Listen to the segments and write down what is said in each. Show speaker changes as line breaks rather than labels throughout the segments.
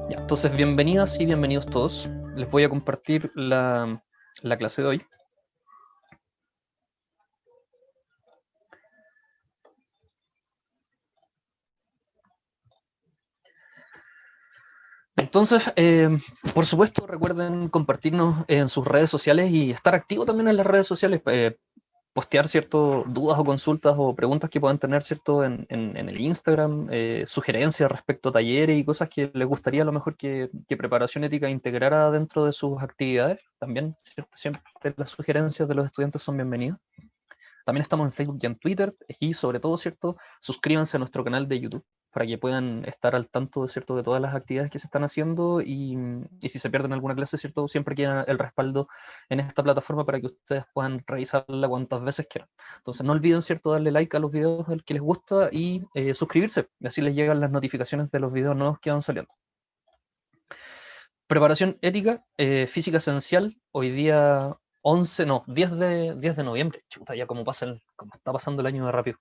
Ya, entonces, bienvenidas y bienvenidos todos. Les voy a compartir la clase de hoy. Entonces, por supuesto, recuerden compartirnos en sus redes sociales y estar activo también en las redes sociales. Postear, ¿cierto? Dudas o consultas o preguntas que puedan tener, ¿cierto? En el Instagram, sugerencias respecto a talleres y cosas que les gustaría a lo mejor que Preparación Ética integrara dentro de sus actividades. También, ¿cierto? Siempre las sugerencias de los estudiantes son bienvenidas. También estamos en Facebook y en Twitter y sobre todo, ¿cierto? Suscríbanse a nuestro canal de YouTube para que puedan estar al tanto, ¿cierto? De todas las actividades que se están haciendo y si se pierden alguna clase, ¿cierto? Siempre queda el respaldo en esta plataforma para que ustedes puedan revisarla cuantas veces quieran. Entonces no olviden, ¿cierto? Darle like a los videos al que les gusta y suscribirse, y así les llegan las notificaciones de los videos nuevos que van saliendo. Preparación ética, física esencial, hoy día 11, no, 10 de noviembre. Chuta, ya como está pasando el año de rápido.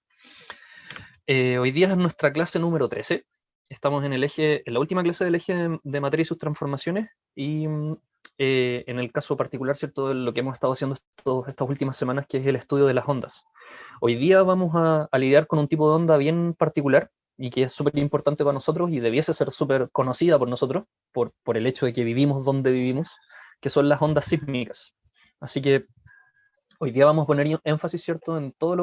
Hoy día es nuestra clase número 13. Estamos en la última clase del eje de materia y sus transformaciones. Y en el caso particular, ¿cierto? De lo que hemos estado haciendo estas últimas semanas, que es el estudio de las ondas. Hoy día vamos a lidiar con un tipo de onda bien particular y que es súper importante para nosotros y debiese ser súper conocida por nosotros, por el hecho de que vivimos donde vivimos, que son las ondas sísmicas. Así que hoy día vamos a poner énfasis, ¿cierto?, en todos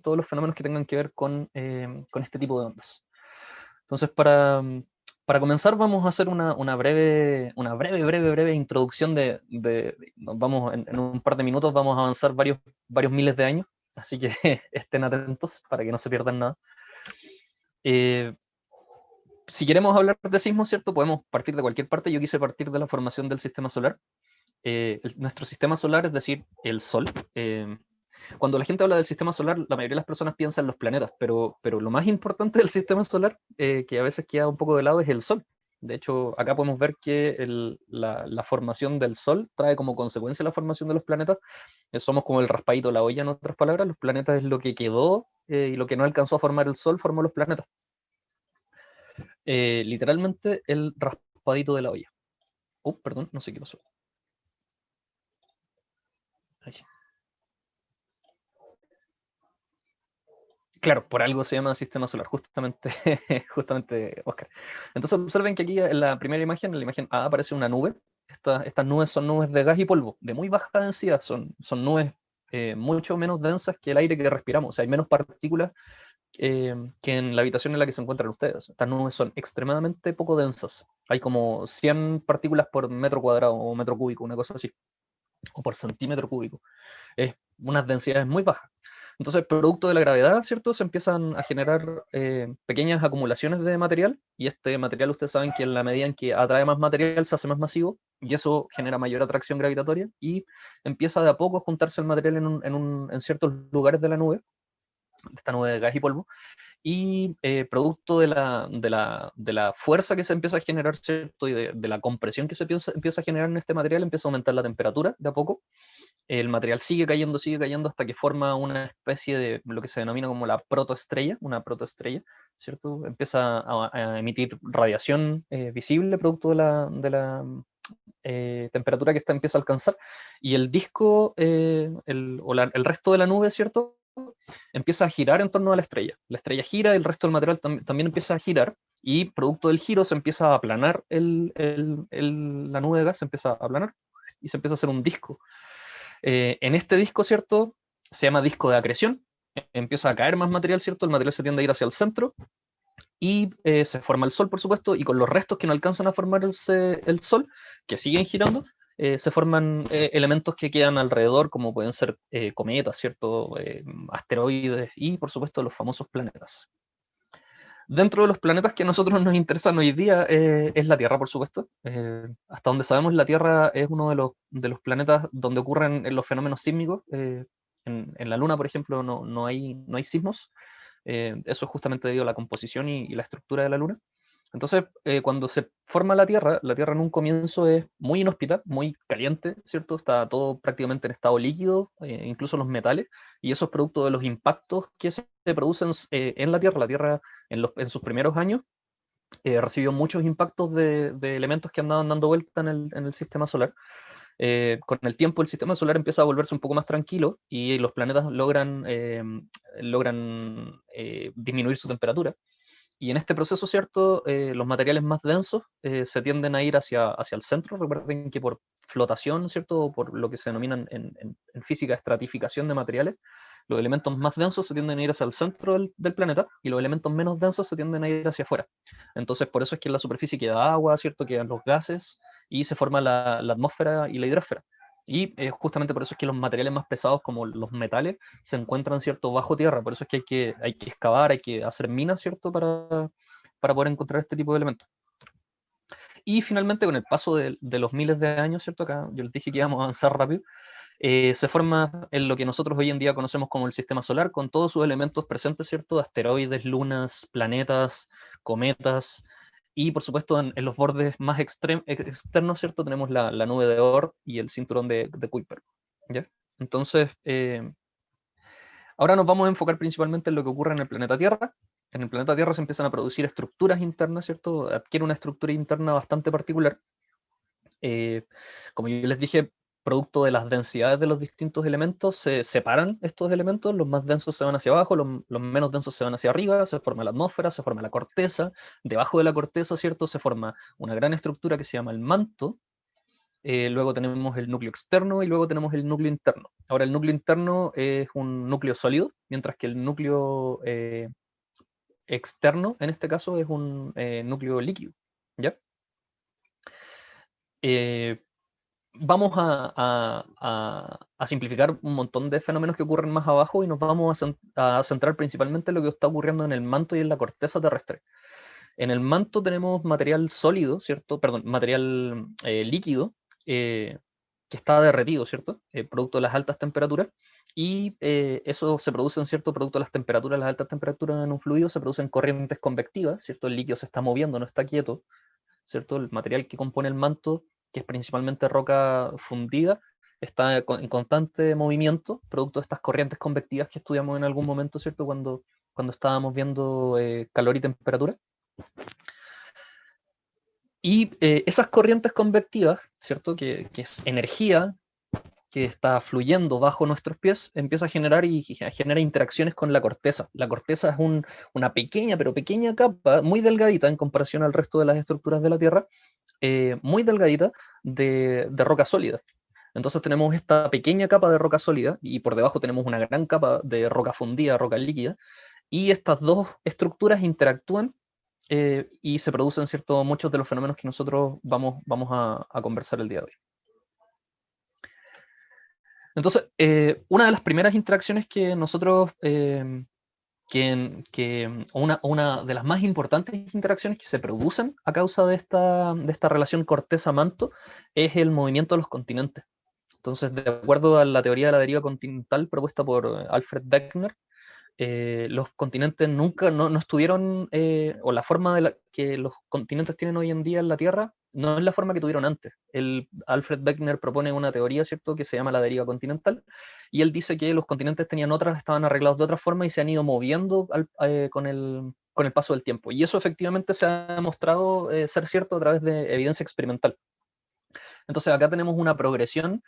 los fenómenos que tengan que ver con este tipo de ondas. Entonces, para comenzar, vamos a hacer una breve introducción vamos, en un par de minutos vamos a avanzar varios miles de años, así que estén atentos para que no se pierdan nada. Eh, si queremos hablar de sismos, ¿cierto? Podemos partir de cualquier parte. Yo quise partir de la formación del sistema solar. Nuestro sistema solar, es decir, el Sol. Cuando la gente habla del sistema solar, la mayoría de las personas piensan en los planetas, pero lo más importante del sistema solar, que a veces queda un poco de lado, es el Sol. De hecho, acá podemos ver que la formación del Sol trae como consecuencia la formación de los planetas. Somos como el raspadito de la olla, en otras palabras. Los planetas es lo que quedó y lo que no alcanzó a formar el Sol formó los planetas. Literalmente el raspadito de la olla. Perdón, no sé qué pasó. Ahí sí. Claro, por algo se llama sistema solar, justamente, justamente, Oscar. Entonces observen que aquí en la primera imagen, en la imagen A, aparece una nube. Estas nubes son nubes de gas y polvo, de muy baja densidad, son nubes mucho menos densas que el aire que respiramos, o sea, hay menos partículas que en la habitación en la que se encuentran ustedes. Estas nubes son extremadamente poco densas. Hay como 100 partículas por metro cuadrado o metro cúbico, una cosa así, o por centímetro cúbico. Es unas densidades muy bajas. Entonces, producto de la gravedad, ¿cierto? Se empiezan a generar pequeñas acumulaciones de material, y este material ustedes saben que en la medida en que atrae más material se hace más masivo, y eso genera mayor atracción gravitatoria, y empieza de a poco a juntarse el material en ciertos lugares de la nube, esta nube de gas y polvo, y producto de la fuerza que se empieza a generar, ¿cierto? Y de la compresión que se empieza a generar en este material, empieza a aumentar la temperatura de a poco. El material sigue cayendo hasta que forma una especie de lo que se denomina como la protoestrella, una protoestrella, ¿cierto? Empieza a emitir radiación visible producto de la temperatura que esta empieza a alcanzar, y el disco, el resto de la nube, ¿cierto? Empieza a girar en torno a la estrella. La estrella gira, el resto del material también empieza a girar, y producto del giro se empieza a aplanar la nube de gas, se empieza a aplanar y se empieza a hacer un disco. En este disco, ¿cierto? Se llama disco de acreción. Empieza a caer más material, ¿cierto? El material se tiende a ir hacia el centro y se forma el Sol, por supuesto, y con los restos que no alcanzan a formarse el Sol, que siguen girando, se forman elementos que quedan alrededor, como pueden ser cometas, ¿cierto? Asteroides y, por supuesto, los famosos planetas. Dentro de los planetas que a nosotros nos interesan hoy día es la Tierra, por supuesto. Hasta donde sabemos, la Tierra es uno de los planetas donde ocurren los fenómenos sísmicos. En la Luna, por ejemplo, no hay sismos. Eso es justamente debido a la composición y la estructura de la Luna. Entonces, cuando se forma la Tierra en un comienzo es muy inhóspita, muy caliente, ¿cierto? Está todo prácticamente en estado líquido, incluso los metales, y eso es producto de los impactos que se producen en la Tierra. La Tierra en sus primeros años recibió muchos impactos de elementos que andaban dando vuelta en el sistema solar. Con el tiempo el sistema solar empieza a volverse un poco más tranquilo y los planetas logran disminuir su temperatura. Y en este proceso, ¿cierto? Los materiales más densos se tienden a ir hacia el centro. Recuerden que por flotación, ¿cierto? O por lo que se denomina en física estratificación de materiales, los elementos más densos se tienden a ir hacia el centro del planeta y los elementos menos densos se tienden a ir hacia afuera. Entonces, por eso es que en la superficie queda agua, ¿cierto? Quedan los gases y se forma la atmósfera y la hidrosfera. Y justamente por eso es que los materiales más pesados, como los metales, se encuentran, ¿cierto?, bajo tierra. Por eso es que hay que excavar, hay que hacer minas, ¿cierto?, para poder encontrar este tipo de elementos. Y finalmente, con el paso de los miles de años, ¿cierto? Acá yo les dije que íbamos a avanzar rápido. Se forma en lo que nosotros hoy en día conocemos como el sistema solar, con todos sus elementos presentes, ¿cierto? Asteroides, lunas, planetas, cometas, y por supuesto en los bordes más externos, ¿cierto? Tenemos la nube de Oort y el cinturón de Kuiper, ¿ya? Entonces, ahora nos vamos a enfocar principalmente en lo que ocurre en el planeta Tierra. En el planeta Tierra se empiezan a producir estructuras internas, ¿cierto? Adquiere una estructura interna bastante particular. Eh, Como yo les dije, producto de las densidades de los distintos elementos, se separan estos elementos, los más densos se van hacia abajo, los menos densos se van hacia arriba, se forma la atmósfera, se forma la corteza, debajo de la corteza, ¿cierto? Se forma una gran estructura que se llama el manto, luego tenemos el núcleo externo y luego tenemos el núcleo interno. Ahora, el núcleo interno es un núcleo sólido, mientras que el núcleo externo, en este caso, es un núcleo líquido, ¿ya? Eh, Vamos a simplificar un montón de fenómenos que ocurren más abajo y nos vamos a centrar principalmente en lo que está ocurriendo en el manto y en la corteza terrestre. En el manto tenemos material sólido, ¿cierto? Perdón, material líquido, eh, que está derretido, ¿cierto? Producto de las altas temperaturas. Y eso se produce, ¿cierto? Producto de las temperaturas, las altas temperaturas en un fluido, se producen corrientes convectivas, ¿cierto? El líquido se está moviendo, no está quieto, ¿cierto? El material que compone el manto, que es principalmente roca fundida, está en constante movimiento, producto de estas corrientes convectivas que estudiamos en algún momento, ¿cierto? Cuando estábamos viendo calor y temperatura. Y esas corrientes convectivas, ¿cierto? Que es energía que está fluyendo bajo nuestros pies, empieza a generar y genera interacciones con la corteza. La corteza es una pequeña, pero pequeña capa, muy delgadita en comparación al resto de las estructuras de la Tierra, muy delgadita de roca sólida. Entonces tenemos esta pequeña capa de roca sólida y por debajo tenemos una gran capa de roca fundida, roca líquida, y estas dos estructuras interactúan y se producen, ¿cierto?, muchos de los fenómenos que nosotros vamos a conversar el día de hoy. Entonces, una de las primeras interacciones que nosotros, una de las más importantes interacciones que se producen a causa de esta relación corteza-manto es el movimiento de los continentes. Entonces, de acuerdo a la teoría de la deriva continental propuesta por Alfred Wegener, los continentes nunca no estuvieron, o la forma que los continentes tienen hoy en día en la Tierra no es la forma que tuvieron antes. Alfred Wegener propone una teoría, ¿cierto?, que se llama la deriva continental, y él dice que los continentes estaban arreglados de otra forma y se han ido moviendo con el paso del tiempo. Y eso efectivamente se ha demostrado ser cierto a través de evidencia experimental. Entonces acá tenemos una progresión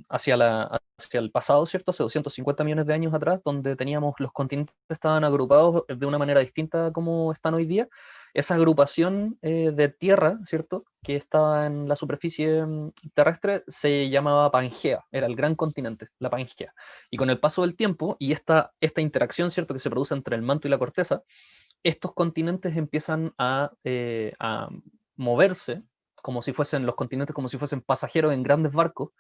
hacia el pasado, ¿cierto? Hace 250 millones de años atrás, donde teníamos los continentes estaban agrupados de una manera distinta a como están hoy día. Esa agrupación de tierra, ¿cierto?, que estaba en la superficie terrestre, se llamaba Pangea, era el gran continente, la Pangea. Y con el paso del tiempo y esta interacción, ¿cierto?, que se produce entre el manto y la corteza, estos continentes empiezan a moverse como si fuesen los continentes, como si fuesen pasajeros en grandes barcos,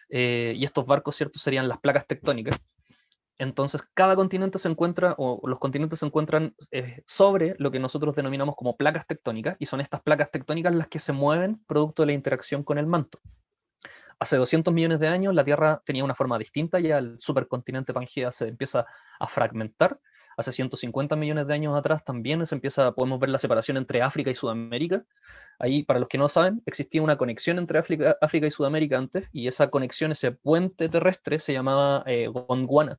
y estos barcos, ¿cierto?, serían las placas tectónicas. Entonces, cada continente se encuentra, o los continentes se encuentran sobre lo que nosotros denominamos como placas tectónicas, y son estas placas tectónicas las que se mueven producto de la interacción con el manto. Hace 200 millones de años la Tierra tenía una forma distinta, ya el supercontinente Pangea se empieza a fragmentar. Hace 150 millones de años atrás también podemos ver la separación entre África y Sudamérica. Ahí, para los que no saben, existía una conexión entre África y Sudamérica antes, y esa conexión, ese puente terrestre, se llamaba Gondwana.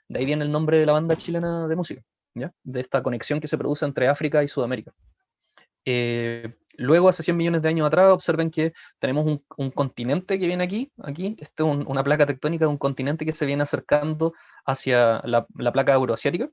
De ahí viene el nombre de la banda chilena de música, ¿ya? De esta conexión que se produce entre África y Sudamérica. Luego, hace 100 millones de años atrás, observen que tenemos un continente que viene aquí, esto es una placa tectónica de un continente que se viene acercando hacia la placa euroasiática.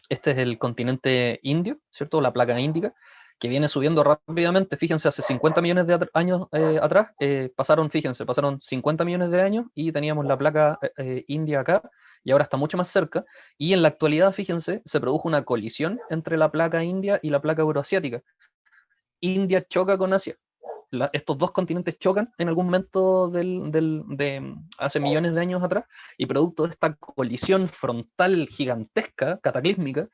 Este es el continente indio, ¿cierto? La placa índica, que viene subiendo rápidamente. Fíjense, hace 50 millones de años atrás, pasaron 50 millones de años y teníamos la placa india acá, y ahora está mucho más cerca. Y en la actualidad, fíjense, se produjo una colisión entre la placa india y la placa euroasiática. India choca con Asia. Estos dos continentes chocan en algún momento de hace millones de años atrás, y producto de esta colisión frontal gigantesca, cataclísmica,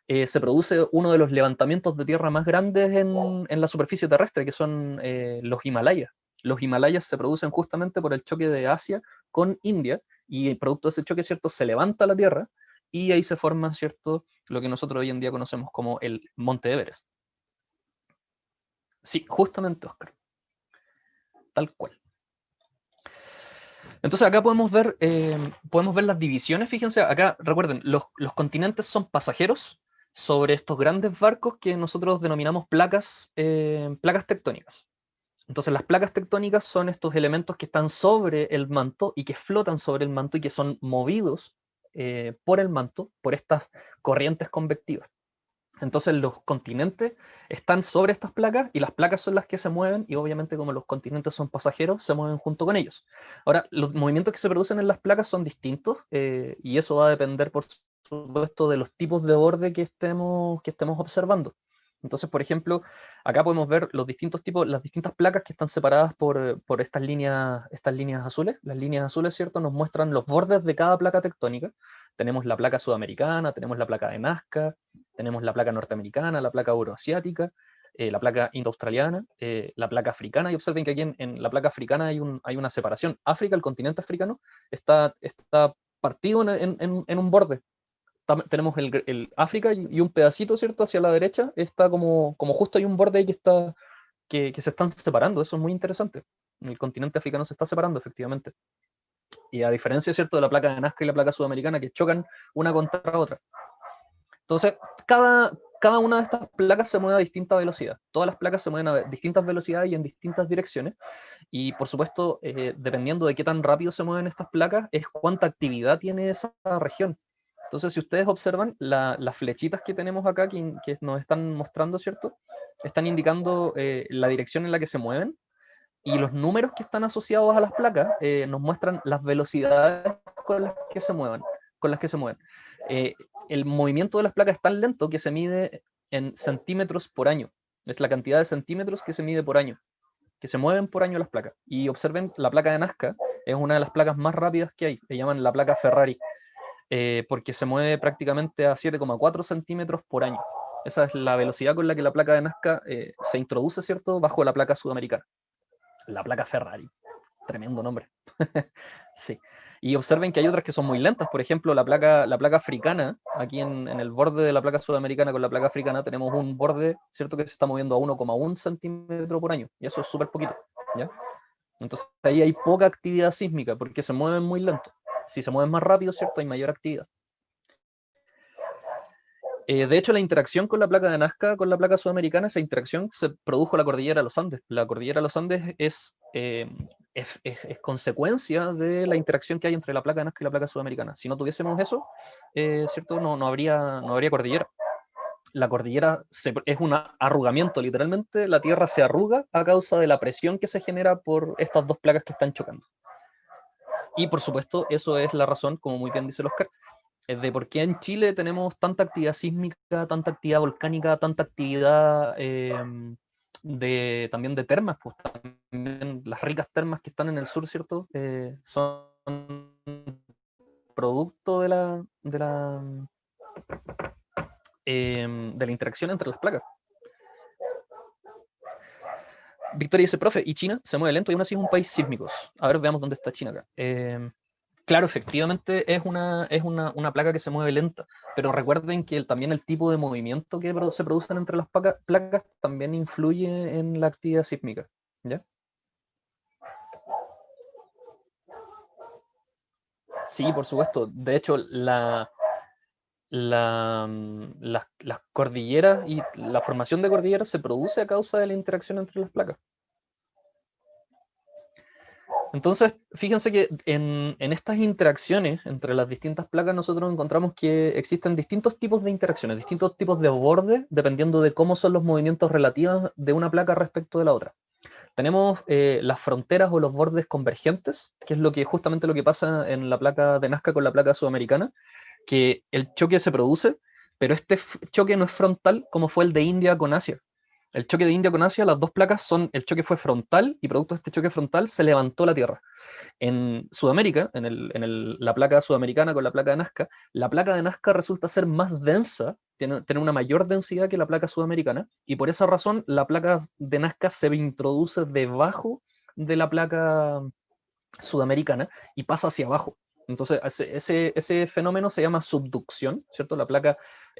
se produce uno de los levantamientos de tierra más grandes en la superficie terrestre, que son los Himalayas. Los Himalayas se producen justamente por el choque de Asia con India, y producto de ese choque, ¿cierto?, se levanta la tierra, y ahí se forma, ¿cierto?, lo que nosotros hoy en día conocemos como el Monte Everest. Sí, justamente, Oscar, tal cual. Entonces acá podemos ver las divisiones. Fíjense, acá recuerden, los continentes son pasajeros sobre estos grandes barcos que nosotros denominamos placas tectónicas. Entonces las placas tectónicas son estos elementos que están sobre el manto y que flotan sobre el manto y que son movidos por el manto, por estas corrientes convectivas. Entonces los continentes están sobre estas placas y las placas son las que se mueven, y obviamente como los continentes son pasajeros, se mueven junto con ellos. Ahora, los movimientos que se producen en las placas son distintos, y eso va a depender, por supuesto, de los tipos de borde que estemos observando. Entonces, por ejemplo, acá podemos ver los distintos tipos, las distintas placas que están separadas por estas líneas azules. Las líneas azules, ¿cierto?, nos muestran los bordes de cada placa tectónica. Tenemos la placa sudamericana, tenemos la placa de Nazca, tenemos la placa norteamericana, la placa euroasiática, la placa indoaustraliana, la placa africana, y observen que aquí en la placa africana hay una separación. África, el continente africano, está partido en un borde. Tenemos el África y un pedacito, ¿cierto?, hacia la derecha, está como justo hay un borde ahí que se están separando. Eso es muy interesante. El continente africano se está separando, efectivamente. Y a diferencia, ¿cierto?, de la placa de Nazca y la placa sudamericana, que chocan una contra otra. Entonces, cada una de estas placas se mueve a distinta velocidad. Todas las placas se mueven a distintas velocidades y en distintas direcciones. Y por supuesto, dependiendo de qué tan rápido se mueven estas placas, es cuánta actividad tiene esa región. Entonces, si ustedes observan, las flechitas que tenemos acá, que nos están mostrando, ¿cierto?, están indicando la dirección en la que se mueven, y los números que están asociados a las placas nos muestran las velocidades con las que se mueven. Eh, el movimiento de las placas es tan lento que se mide en centímetros por año. Es la cantidad de centímetros que se mide por año, que se mueven por año las placas. Y observen, la placa de Nazca es una de las placas más rápidas que hay. Le llaman la placa Ferrari, porque se mueve prácticamente a 7,4 centímetros por año. Esa es la velocidad con la que la placa de Nazca se introduce, ¿cierto?, bajo la placa sudamericana. La placa Ferrari. Tremendo nombre. Sí. Y observen que hay otras que son muy lentas. Por ejemplo, la placa africana, aquí en el borde de la placa sudamericana con la placa africana, tenemos un borde, ¿cierto?, que se está moviendo a 1,1 centímetro por año. Y eso es súper poquito, ¿ya? Entonces ahí hay poca actividad sísmica porque se mueven muy lento. Si se mueven más rápido, ¿cierto?, hay mayor actividad. De hecho, la interacción con la placa de Nazca, con la placa sudamericana, esa interacción se produjo en la cordillera de los Andes. La cordillera de los Andes es consecuencia de la interacción que hay entre la placa de Nazca y la placa sudamericana. Si no tuviésemos eso, ¿cierto?, no habría cordillera. La cordillera es un arrugamiento, literalmente la Tierra se arruga a causa de la presión que se genera por estas dos placas que están chocando. Y por supuesto, eso es la razón, como muy bien dice el Oscar, es de por qué en Chile tenemos tanta actividad sísmica, tanta actividad volcánica, tanta actividad también de termas. Pues también las ricas termas que están en el sur, ¿cierto?, son producto de la interacción entre las placas. Victoria dice, profe, ¿y China se mueve lento y aún así es un país sísmico? A ver, veamos dónde está China acá. Claro, efectivamente es una placa que se mueve lenta, pero recuerden que también el tipo de movimiento que se producen entre las placas también influye en la actividad sísmica, ¿ya? Sí, por supuesto. De hecho, las cordilleras y la formación de cordilleras se produce a causa de la interacción entre las placas. Entonces, fíjense que en estas interacciones entre las distintas placas nosotros encontramos que existen distintos tipos de interacciones, distintos tipos de bordes, dependiendo de cómo son los movimientos relativos de una placa respecto de la otra. Tenemos las fronteras o los bordes convergentes, que es justamente lo que pasa en la placa de Nazca con la placa sudamericana, que el choque se produce, pero este choque no es frontal como fue el de India con Asia. El choque de India con Asia, las dos placas el choque fue frontal y producto de este choque frontal se levantó la Tierra. En Sudamérica, la placa sudamericana con la placa de Nazca resulta ser más densa, tiene una mayor densidad que la placa sudamericana, y por esa razón la placa de Nazca se introduce debajo de la placa sudamericana y pasa hacia abajo. Entonces, ese fenómeno se llama subducción, ¿cierto?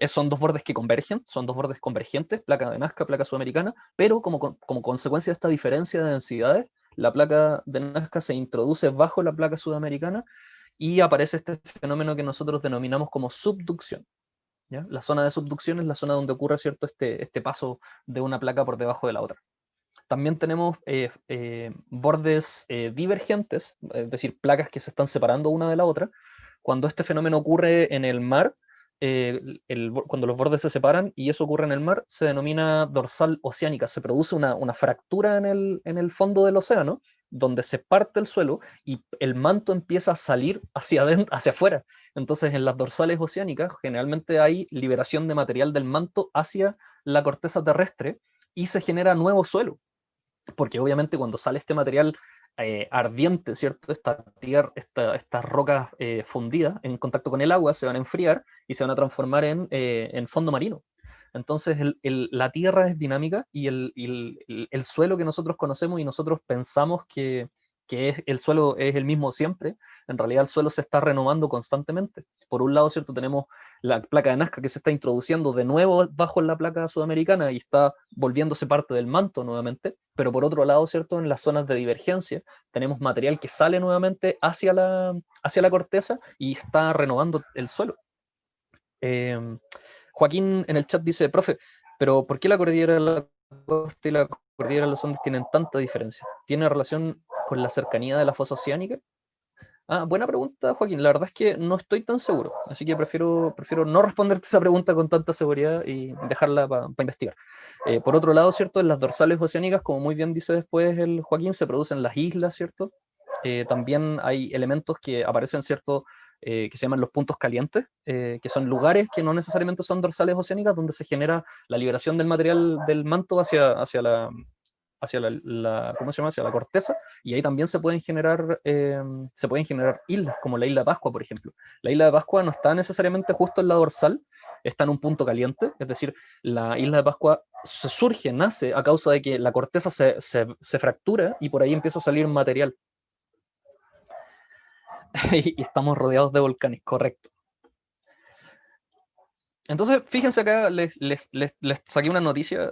Son dos bordes que convergen, son dos bordes convergentes, placa de Nazca, placa sudamericana, pero como consecuencia de esta diferencia de densidades, la placa de Nazca se introduce bajo la placa sudamericana y aparece este fenómeno que nosotros denominamos como subducción. ¿Ya? La zona de subducción es la zona donde ocurre, ¿cierto?, este paso de una placa por debajo de la otra. También tenemos bordes divergentes, es decir, placas que se están separando una de la otra. Cuando este fenómeno ocurre en el mar, cuando los bordes se separan y eso ocurre en el mar, se denomina dorsal oceánica. Se produce una fractura en el fondo del océano, donde se parte el suelo y el manto empieza a salir hacia afuera. Entonces, en las dorsales oceánicas, generalmente hay liberación de material del manto hacia la corteza terrestre y se genera nuevo suelo, porque obviamente cuando sale este material ardiente, ¿cierto? Estas rocas fundidas en contacto con el agua se van a enfriar y se van a transformar en fondo marino. Entonces la Tierra es dinámica y el suelo que nosotros conocemos y nosotros pensamos que el suelo es el mismo siempre, en realidad el suelo se está renovando constantemente. Por un lado, ¿cierto? Tenemos la placa de Nazca que se está introduciendo de nuevo bajo la placa sudamericana y está volviéndose parte del manto nuevamente, pero por otro lado, ¿cierto? En las zonas de divergencia tenemos material que sale nuevamente hacia la corteza y está renovando el suelo. Joaquín en el chat dice, profe, pero ¿por qué la cordillera de la costa y la cordillera de los Andes tienen tanta diferencia? ¿Tiene relación con la cercanía de la fosa oceánica? Ah, buena pregunta, Joaquín. La verdad es que no estoy tan seguro, así que prefiero no responderte esa pregunta con tanta seguridad y dejarla para investigar. Por otro lado, ¿cierto? En las dorsales oceánicas, como muy bien dice después el Joaquín, se producen las islas, ¿cierto? También hay elementos que aparecen, ¿cierto? Que se llaman los puntos calientes, que son lugares que no necesariamente son dorsales oceánicas, donde se genera la liberación del material del manto hacia ¿cómo se llama? Hacia la corteza, y ahí también se pueden generar islas, como la isla de Pascua, por ejemplo. La isla de Pascua no está necesariamente justo en la dorsal, está en un punto caliente, es decir, la isla de Pascua nace a causa de que la corteza se fractura y por ahí empieza a salir material. Y estamos rodeados de volcanes, correcto. Entonces, fíjense acá, les saqué una noticia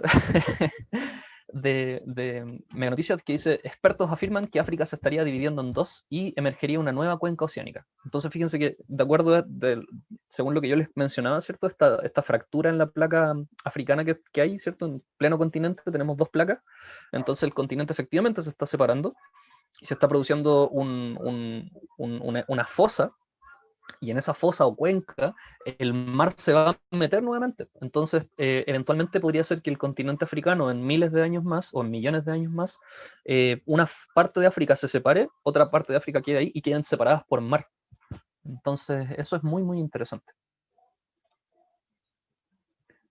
de Mega Noticias que dice: expertos afirman que África se estaría dividiendo en dos y emergería una nueva cuenca oceánica. Entonces, fíjense que, de acuerdo, según lo que yo les mencionaba, ¿cierto? Esta fractura en la placa africana que hay, ¿cierto? En pleno continente tenemos dos placas. Entonces, el continente efectivamente se está separando y se está produciendo una fosa, y en esa fosa o cuenca el mar se va a meter nuevamente. Entonces, eventualmente podría ser que el continente africano en miles de años más o en millones de años más, una parte de África se separe, otra parte de África quede ahí y queden separadas por mar. Entonces, eso es muy, muy interesante.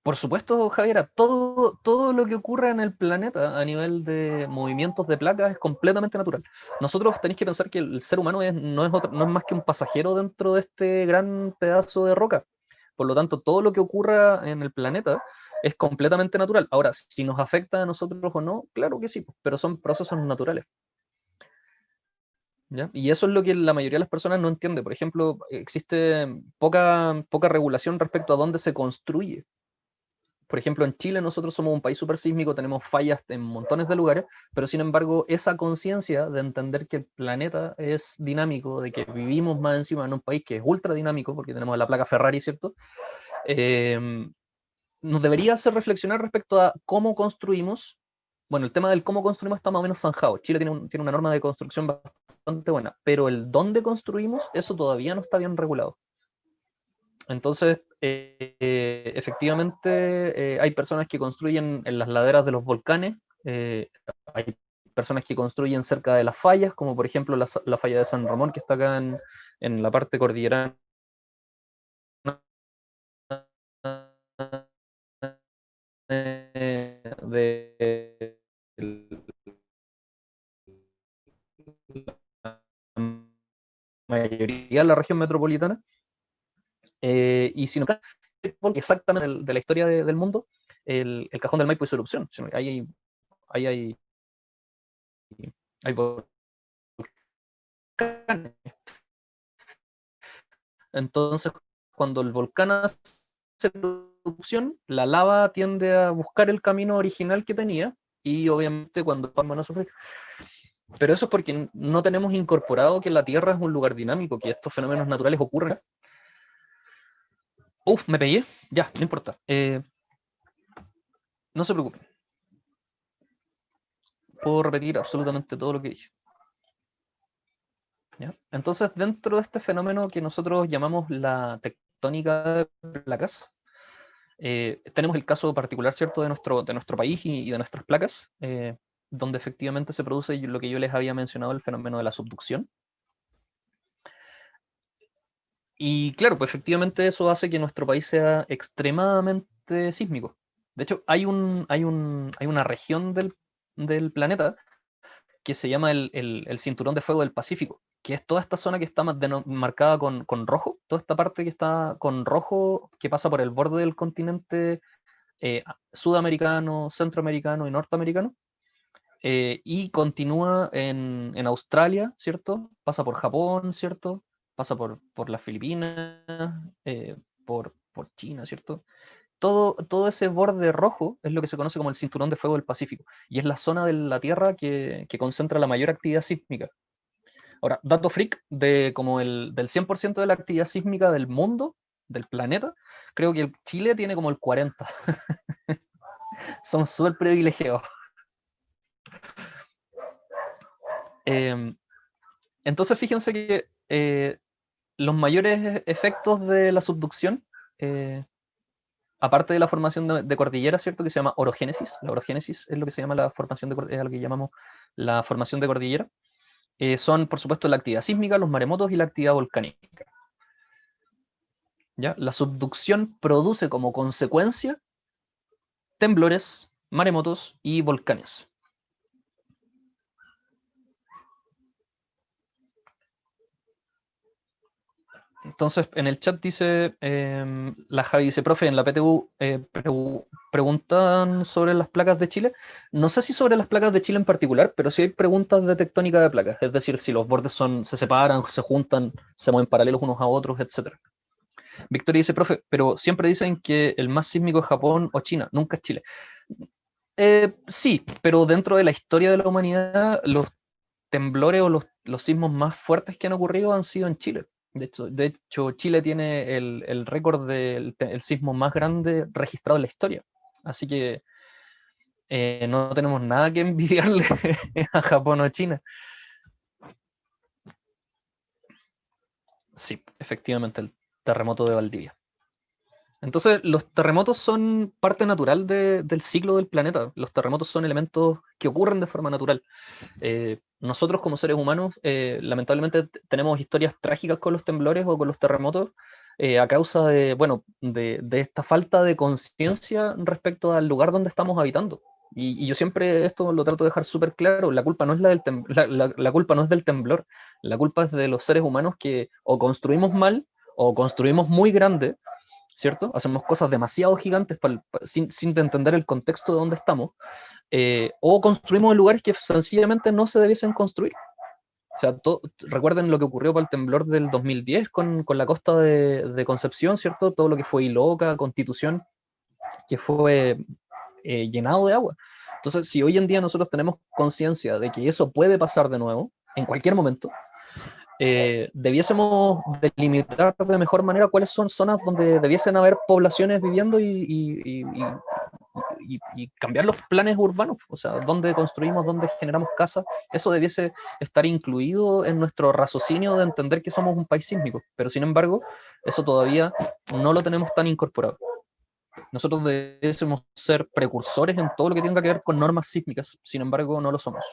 Por supuesto, Javiera, todo lo que ocurre en el planeta a nivel de movimientos de placas es completamente natural. Nosotros tenéis que pensar que el ser humano no es más que un pasajero dentro de este gran pedazo de roca. Por lo tanto, todo lo que ocurra en el planeta es completamente natural. Ahora, si nos afecta a nosotros o no, claro que sí, pero son procesos naturales. ¿Ya? Y eso es lo que la mayoría de las personas no entiende. Por ejemplo, existe poca regulación respecto a dónde se construye. Por ejemplo, en Chile nosotros somos un país súper sísmico, tenemos fallas en montones de lugares, pero sin embargo esa conciencia de entender que el planeta es dinámico, de que vivimos más encima en un país que es ultra dinámico, porque tenemos la placa Ferrari, ¿cierto? Nos debería hacer reflexionar respecto a cómo construimos. Bueno, el tema del cómo construimos está más o menos zanjado. Chile tiene una norma de construcción bastante buena, pero el dónde construimos, eso todavía no está bien regulado. Entonces, efectivamente, hay personas que construyen en las laderas de los volcanes, hay personas que construyen cerca de las fallas, como por ejemplo la falla de San Ramón, que está acá en la parte cordillerana de la mayoría de la región metropolitana. Y si no, exactamente de la historia del mundo, el Cajón del Maipo y su erupción. Ahí hay volcanes. Entonces, cuando el volcán hace erupción, la lava tiende a buscar el camino original que tenía, y obviamente cuando van a sufrir. Pero eso es porque no tenemos incorporado que la Tierra es un lugar dinámico, que estos fenómenos naturales ocurren. Me pegué. Ya, no importa. No se preocupen. Puedo repetir absolutamente todo lo que dije. ¿Ya? Entonces, dentro de este fenómeno que nosotros llamamos la tectónica de placas, tenemos el caso particular, ¿cierto?, de nuestro país y de nuestras placas, donde efectivamente se produce lo que yo les había mencionado, el fenómeno de la subducción. Y claro, pues efectivamente eso hace que nuestro país sea extremadamente sísmico. De hecho, hay una región del planeta que se llama el Cinturón de Fuego del Pacífico, que es toda esta zona que está marcada con rojo, toda esta parte que está con rojo, que pasa por el borde del continente sudamericano, centroamericano y norteamericano, y continúa en Australia, ¿cierto? Pasa por Japón, ¿cierto? Pasa por las Filipinas, por China, ¿cierto? Todo ese borde rojo es lo que se conoce como el cinturón de fuego del Pacífico, y es la zona de la Tierra que concentra la mayor actividad sísmica. Ahora, dato freak, del 100% de la actividad sísmica del mundo, del planeta, creo que Chile tiene como el 40%. Somos súper privilegiados. Entonces, fíjense que los mayores efectos de la subducción, eh, aparte de la formación de cordillera, ¿cierto?, que se llama orogénesis. La orogénesis es lo que se llama la formación es lo que llamamos la formación de cordillera. Son, por supuesto, la actividad sísmica, los maremotos y la actividad volcánica. ¿Ya? La subducción produce como consecuencia temblores, maremotos y volcanes. Entonces, en el chat dice, la Javi dice, profe, en la PTU preguntan sobre las placas de Chile. No sé si sobre las placas de Chile en particular, pero sí hay preguntas de tectónica de placas, es decir, si los bordes se separan, se juntan, se mueven paralelos unos a otros, etc. Victoria dice, profe, pero siempre dicen que el más sísmico es Japón o China, nunca es Chile. Sí, pero dentro de la historia de la humanidad, los temblores o los sismos más fuertes que han ocurrido han sido en Chile. De hecho, Chile tiene el récord del sismo más grande registrado en la historia. Así que no tenemos nada que envidiarle a Japón o China. Sí, efectivamente, el terremoto de Valdivia. Entonces, los terremotos son parte natural del ciclo del planeta. Los terremotos son elementos que ocurren de forma natural. Nosotros como seres humanos, lamentablemente, tenemos historias trágicas con los temblores o con los terremotos a causa de esta falta de conciencia respecto al lugar donde estamos habitando. Y yo siempre esto lo trato de dejar súper claro, la culpa no es la culpa no es del temblor, la culpa es de los seres humanos que o construimos mal o construimos muy grande, ¿cierto? Hacemos cosas demasiado gigantes sin entender el contexto de dónde estamos, o construimos en lugares que sencillamente no se debiesen construir. O sea, recuerden lo que ocurrió para el temblor del 2010 con la costa de Concepción, ¿cierto? Todo lo que fue Iloca, Constitución. que fue llenado de agua. Entonces, si hoy en día nosotros tenemos conciencia de que eso puede pasar de nuevo, en cualquier momento, debiésemos delimitar de mejor manera cuáles son zonas donde debiesen haber poblaciones viviendo y cambiar los planes urbanos, o sea, dónde construimos, dónde generamos casas, eso debiese estar incluido en nuestro raciocinio de entender que somos un país sísmico, pero sin embargo, eso todavía no lo tenemos tan incorporado. Nosotros debiésemos ser precursores en todo lo que tenga que ver con normas sísmicas, sin embargo, no lo somos.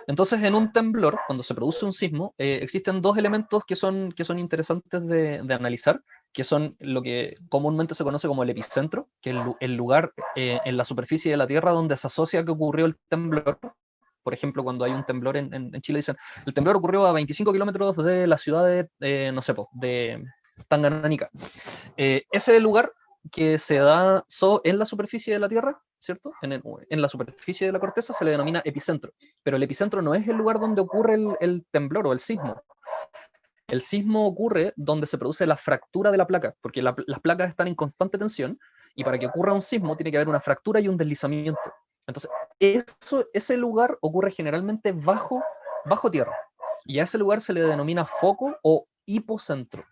Entonces, en un temblor, cuando se produce un sismo, existen dos elementos que son interesantes de analizar, que son lo que comúnmente se conoce como el epicentro, que es el lugar en la superficie de la Tierra donde se asocia que ocurrió el temblor. Por ejemplo, cuando hay un temblor en Chile, dicen, el temblor ocurrió a 25 kilómetros de la ciudad de, no sé, de Tanganica. Ese lugar que se da en la superficie de la Tierra, ¿cierto? En la superficie de la corteza se le denomina epicentro, pero el epicentro no es el lugar donde ocurre el temblor o el sismo. El sismo ocurre donde se produce la fractura de la placa, porque las placas están en constante tensión y para que ocurra un sismo tiene que haber una fractura y un deslizamiento. Entonces, ese lugar ocurre generalmente bajo tierra y a ese lugar se le denomina foco o hipocentro.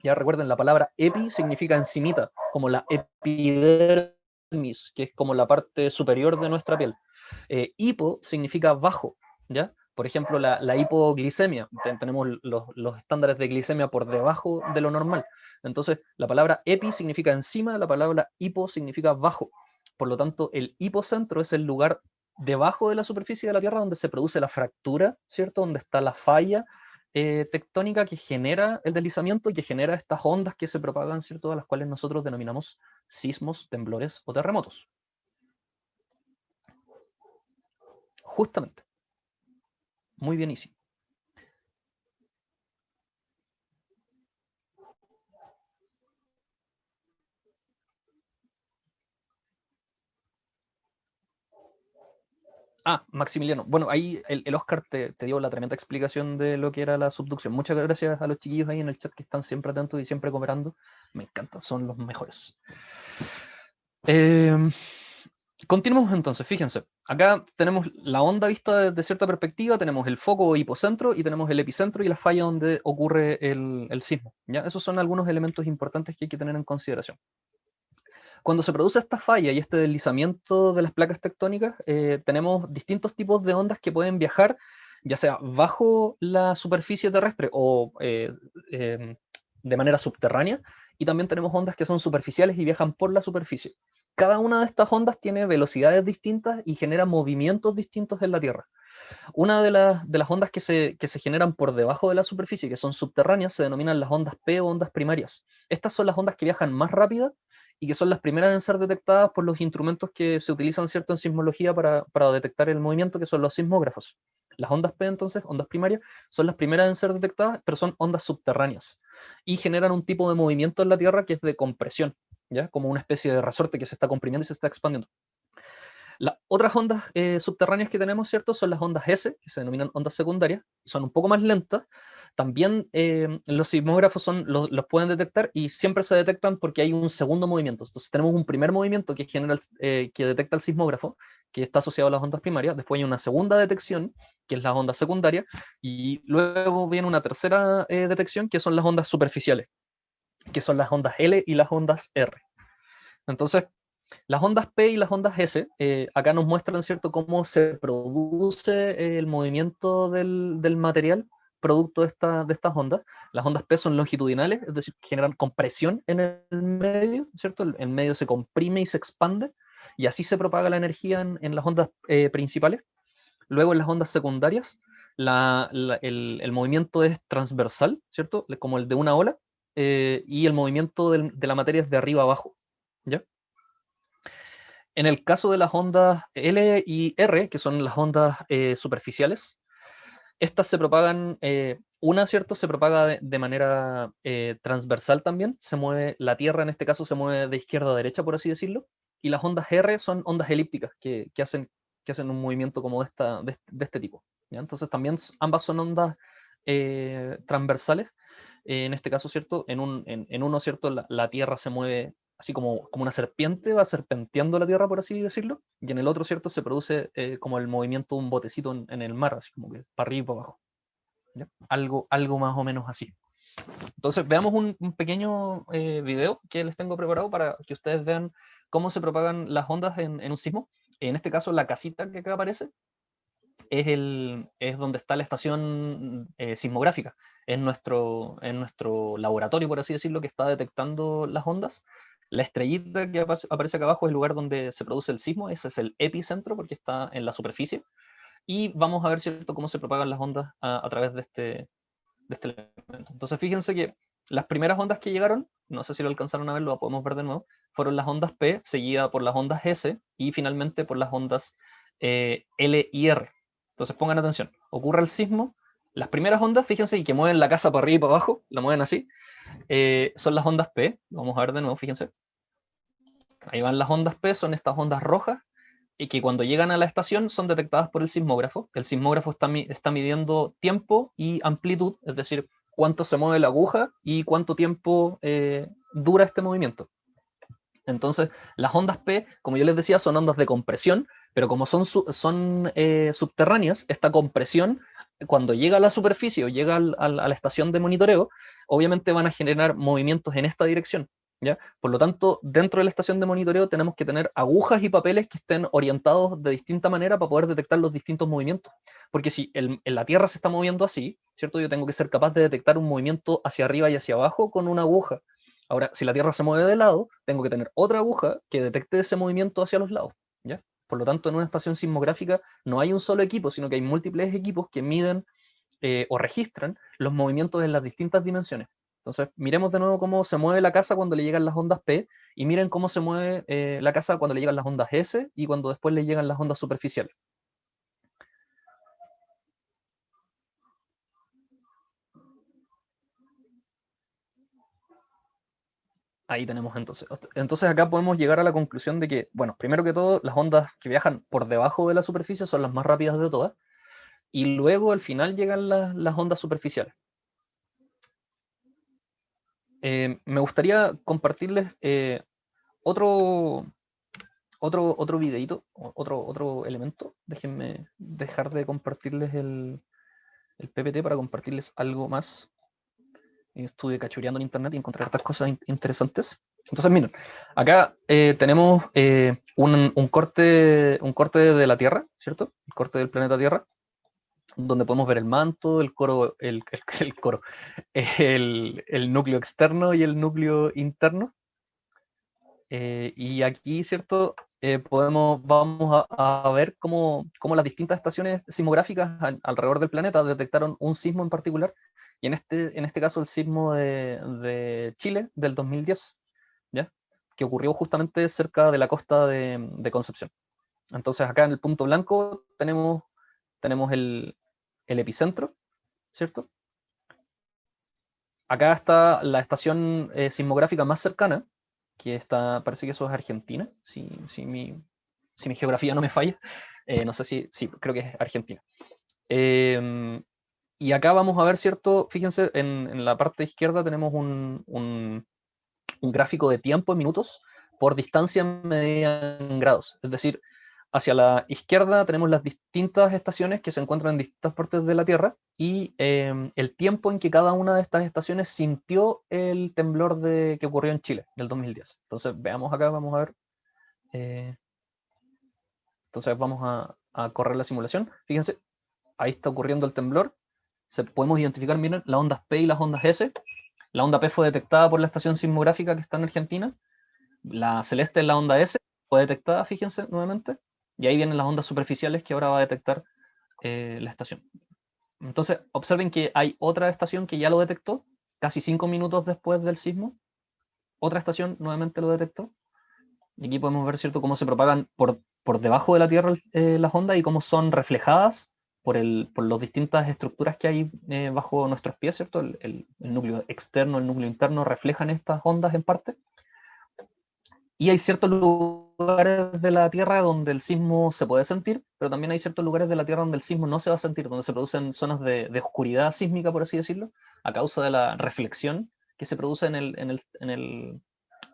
Ya recuerden, la palabra epi significa encimita, como la epidermis, que es como la parte superior de nuestra piel. Hipo significa bajo, ¿ya? Por ejemplo, la hipoglicemia. Tenemos los estándares de glicemia por debajo de lo normal. Entonces, la palabra epi significa encima, la palabra hipo significa bajo. Por lo tanto, el hipocentro es el lugar debajo de la superficie de la Tierra donde se produce la fractura, ¿cierto? Donde está la falla tectónica que genera el deslizamiento y que genera estas ondas que se propagan, ¿cierto? A las cuales nosotros denominamos sismos, temblores o terremotos. Justamente. Muy bien, Isi. Ah, Maximiliano. Bueno, ahí el Oscar te dio la tremenda explicación de lo que era la subducción. Muchas gracias a los chiquillos ahí en el chat que están siempre atentos y siempre cooperando. Me encantan, son los mejores. Continuamos entonces, fíjense. Acá tenemos la onda vista desde cierta perspectiva, tenemos el foco o hipocentro y tenemos el epicentro y la falla donde ocurre el sismo. ¿Ya? Esos son algunos elementos importantes que hay que tener en consideración. Cuando se produce esta falla y este deslizamiento de las placas tectónicas, tenemos distintos tipos de ondas que pueden viajar, ya sea bajo la superficie terrestre o de manera subterránea, y también tenemos ondas que son superficiales y viajan por la superficie. Cada una de estas ondas tiene velocidades distintas y genera movimientos distintos en la Tierra. Una de las ondas que se generan por debajo de la superficie, que son subterráneas, se denominan las ondas P o ondas primarias. Estas son las ondas que viajan más rápido y que son las primeras en ser detectadas por los instrumentos que se utilizan, ¿cierto?, en sismología para detectar el movimiento, que son los sismógrafos. Las ondas P, entonces, ondas primarias, son las primeras en ser detectadas, pero son ondas subterráneas y generan un tipo de movimiento en la Tierra que es de compresión, ¿ya? Como una especie de resorte que se está comprimiendo y se está expandiendo. Las otras ondas subterráneas que tenemos, ¿cierto? Son las ondas S, que se denominan ondas secundarias, son un poco más lentas. También los sismógrafos los pueden detectar y siempre se detectan porque hay un segundo movimiento. Entonces tenemos un primer movimiento que detecta el sismógrafo, que está asociado a las ondas primarias. Después hay una segunda detección, que es las ondas secundarias, y luego viene una tercera detección, que son las ondas superficiales, que son las ondas L y las ondas R. Entonces, las ondas P y las ondas S, acá nos muestran, ¿cierto?, cómo se produce el movimiento del material producto de estas ondas. Las ondas P son longitudinales, es decir, generan compresión en el medio, ¿cierto? El medio se comprime y se expande, y así se propaga la energía en las ondas principales. Luego, en las ondas secundarias, el movimiento es transversal, ¿cierto?, como el de una ola, y el movimiento de la materia es de arriba a abajo, ¿ya? En el caso de las ondas L y R, que son las ondas superficiales, estas se propagan, una, ¿cierto? Se propaga de manera transversal también, se mueve, la Tierra en este caso se mueve de izquierda a derecha, por así decirlo, y las ondas R son ondas elípticas que hacen un movimiento como de este tipo, ¿ya? Entonces también ambas son ondas transversales, en este caso, ¿cierto? En uno, ¿cierto? La Tierra se mueve así como una serpiente, va serpenteando la Tierra, por así decirlo, y en el otro, ¿cierto? Se produce como el movimiento de un botecito en el mar, así como que para arriba y para abajo. ¿Ya? Algo más o menos así. Entonces, veamos un pequeño video que les tengo preparado para que ustedes vean cómo se propagan las ondas en un sismo. En este caso, la casita que acá aparece es donde está la estación sismográfica. Es nuestro laboratorio, por así decirlo, que está detectando las ondas. La estrellita que aparece acá abajo es el lugar donde se produce el sismo, ese es el epicentro porque está en la superficie. Y vamos a ver, ¿cierto?, cómo se propagan las ondas a través de este elemento. Entonces, fíjense que las primeras ondas que llegaron, no sé si lo alcanzaron a ver, lo podemos ver de nuevo, fueron las ondas P, seguida por las ondas S y finalmente por las ondas L y R. Entonces, pongan atención, ocurre el sismo, las primeras ondas, fíjense, y que mueven la casa para arriba y para abajo, la mueven así, son las ondas P, vamos a ver de nuevo, fíjense. Ahí van las ondas P, son estas ondas rojas, y que cuando llegan a la estación son detectadas por el sismógrafo. El sismógrafo está midiendo tiempo y amplitud, es decir, cuánto se mueve la aguja y cuánto tiempo dura este movimiento. Entonces, las ondas P, como yo les decía, son ondas de compresión, pero como son subterráneas, esta compresión, cuando llega a la superficie o llega a la estación de monitoreo, obviamente van a generar movimientos en esta dirección. ¿Ya? Por lo tanto, dentro de la estación de monitoreo tenemos que tener agujas y papeles que estén orientados de distinta manera para poder detectar los distintos movimientos. Porque si la Tierra se está moviendo así, ¿cierto? Yo tengo que ser capaz de detectar un movimiento hacia arriba y hacia abajo con una aguja. Ahora, si la Tierra se mueve de lado, tengo que tener otra aguja que detecte ese movimiento hacia los lados. ¿Ya? Por lo tanto, en una estación sismográfica no hay un solo equipo, sino que hay múltiples equipos que miden o registran los movimientos en las distintas dimensiones. Entonces, miremos de nuevo cómo se mueve la casa cuando le llegan las ondas P y miren cómo se mueve la casa cuando le llegan las ondas S y cuando después le llegan las ondas superficiales. Ahí tenemos entonces. Entonces acá podemos llegar a la conclusión de que, bueno, primero que todo, las ondas que viajan por debajo de la superficie son las más rápidas de todas, y luego al final llegan las ondas superficiales. Me gustaría compartirles otro, otro videito, otro elemento. Déjenme dejar de compartirles el PPT para compartirles algo más. Estuve cachureando en internet y encontré estas cosas interesantes. Entonces, miren, acá tenemos un corte de la Tierra, ¿cierto? El corte del planeta Tierra, donde podemos ver el manto, el coro, el núcleo externo y el núcleo interno. Y aquí, ¿cierto? Vamos a ver cómo las distintas estaciones sismográficas alrededor del planeta detectaron un sismo en particular, y en este caso el sismo de Chile del 2010, ¿ya? Que ocurrió justamente cerca de la costa de Concepción. Entonces acá en el punto blanco tenemos el epicentro, ¿cierto? Acá está la estación sismográfica más cercana, que está, parece que eso es Argentina, si mi geografía no me falla. No sé si creo que es Argentina. Y acá vamos a ver, ¿cierto? Fíjense, en la parte izquierda tenemos un gráfico de tiempo en minutos por distancia medida en grados. Es decir, hacia la izquierda tenemos las distintas estaciones que se encuentran en distintas partes de la Tierra y el tiempo en que cada una de estas estaciones sintió el temblor que ocurrió en Chile del 2010. Entonces, veamos acá, vamos a ver. Entonces, vamos a correr la simulación. Fíjense, ahí está ocurriendo el temblor. Podemos identificar, miren, las ondas P y las ondas S. La onda P fue detectada por la estación sismográfica que está en Argentina. La celeste es la onda S, fue detectada, fíjense, nuevamente. Y ahí vienen las ondas superficiales que ahora va a detectar la estación. Entonces, observen que hay otra estación que ya lo detectó, casi 5 minutos después del sismo. Otra estación nuevamente lo detectó. Y aquí podemos ver, ¿cierto?, cómo se propagan por debajo de la Tierra las ondas y cómo son reflejadas por las distintas estructuras que hay bajo nuestros pies, ¿cierto? El núcleo externo, el núcleo interno reflejan estas ondas en parte. Y hay ciertos lugares lugares de la Tierra donde el sismo se puede sentir, pero también hay ciertos lugares de la Tierra donde el sismo no se va a sentir, donde se producen zonas de oscuridad sísmica, por así decirlo, a causa de la reflexión que se produce en el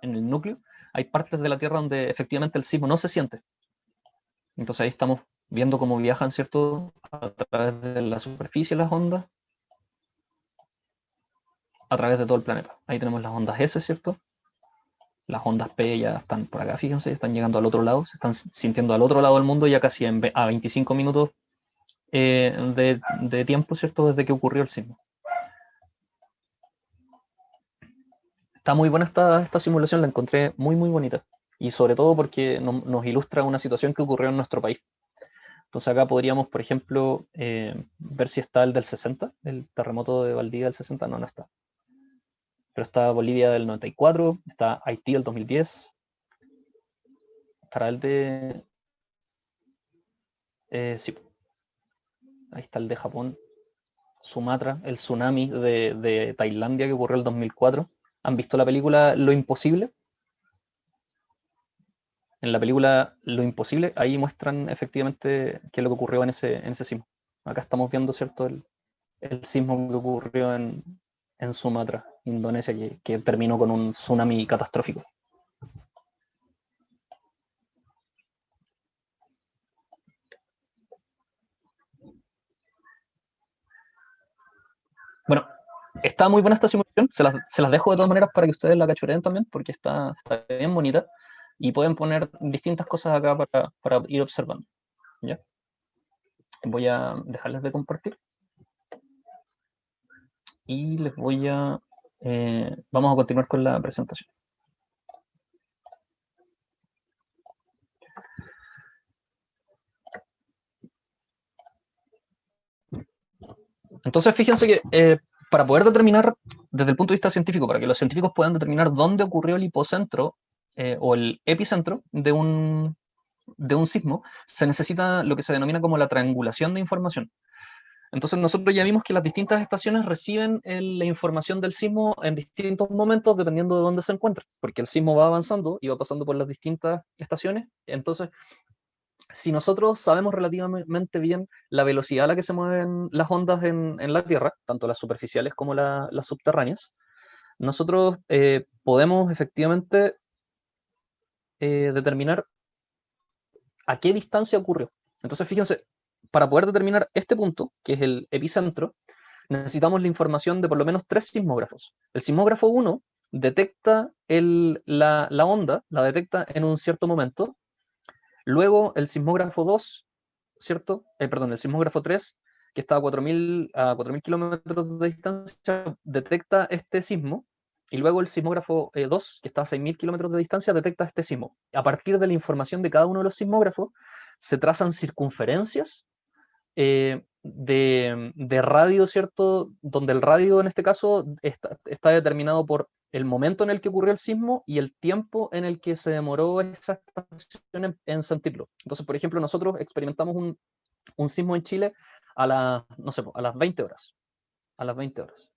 núcleo. Hay partes de la Tierra donde efectivamente el sismo no se siente. Entonces ahí estamos viendo cómo viajan, ¿cierto?, a través de la superficie las ondas, a través de todo el planeta. Ahí tenemos las ondas S, ¿cierto? Las ondas P ya están por acá, fíjense, están llegando al otro lado, se están sintiendo al otro lado del mundo ya casi a 25 minutos de tiempo, ¿cierto?, desde que ocurrió el sismo. Está muy buena esta simulación, la encontré muy, muy bonita. Y sobre todo porque nos ilustra una situación que ocurrió en nuestro país. Entonces acá podríamos, por ejemplo, ver si está el del 60, el terremoto de Valdivia del 60, no está. Pero está Bolivia del 94, está Haití del 2010, estará el de... sí, ahí está el de Japón, Sumatra, el tsunami de Tailandia que ocurrió en el 2004. ¿Han visto la película Lo Imposible? En la película Lo Imposible, ahí muestran efectivamente qué es lo que ocurrió en ese sismo. Acá estamos viendo, ¿cierto?, el sismo que ocurrió en Sumatra, Indonesia, que terminó con un tsunami catastrófico. Bueno, está muy buena esta simulación, se las dejo de todas maneras para que ustedes la cachureen también, porque está bien bonita, y pueden poner distintas cosas acá para ir observando. ¿Ya? Voy a dejarles de compartir y les voy a... vamos a continuar con la presentación. Entonces, fíjense que para poder determinar, desde el punto de vista científico, para que los científicos puedan determinar dónde ocurrió el hipocentro o el epicentro de un sismo, se necesita lo que se denomina como la triangulación de información. Entonces nosotros ya vimos que las distintas estaciones reciben la información del sismo en distintos momentos dependiendo de dónde se encuentran, porque el sismo va avanzando y va pasando por las distintas estaciones. Entonces, si nosotros sabemos relativamente bien la velocidad a la que se mueven las ondas en la Tierra, tanto las superficiales como las subterráneas, nosotros podemos efectivamente determinar a qué distancia ocurrió. Entonces, fíjense, para poder determinar este punto, que es el epicentro, necesitamos la información de por lo menos 3 sismógrafos. El sismógrafo 1 detecta la onda, la detecta en un cierto momento. Luego el sismógrafo 2, ¿cierto? Perdón, el sismógrafo 3, que está a 4.000 kilómetros de distancia, detecta este sismo. Y luego el sismógrafo 2, que está a 6.000 kilómetros de distancia, detecta este sismo. A partir de la información de cada uno de los sismógrafos, se trazan circunferencias de radio, ¿cierto? Donde el radio en este caso está determinado por el momento en el que ocurrió el sismo y el tiempo en el que se demoró esa estación en sentirlo. Entonces, por ejemplo, nosotros experimentamos un sismo en Chile no sé, a las 20 horas. A las 20 horas.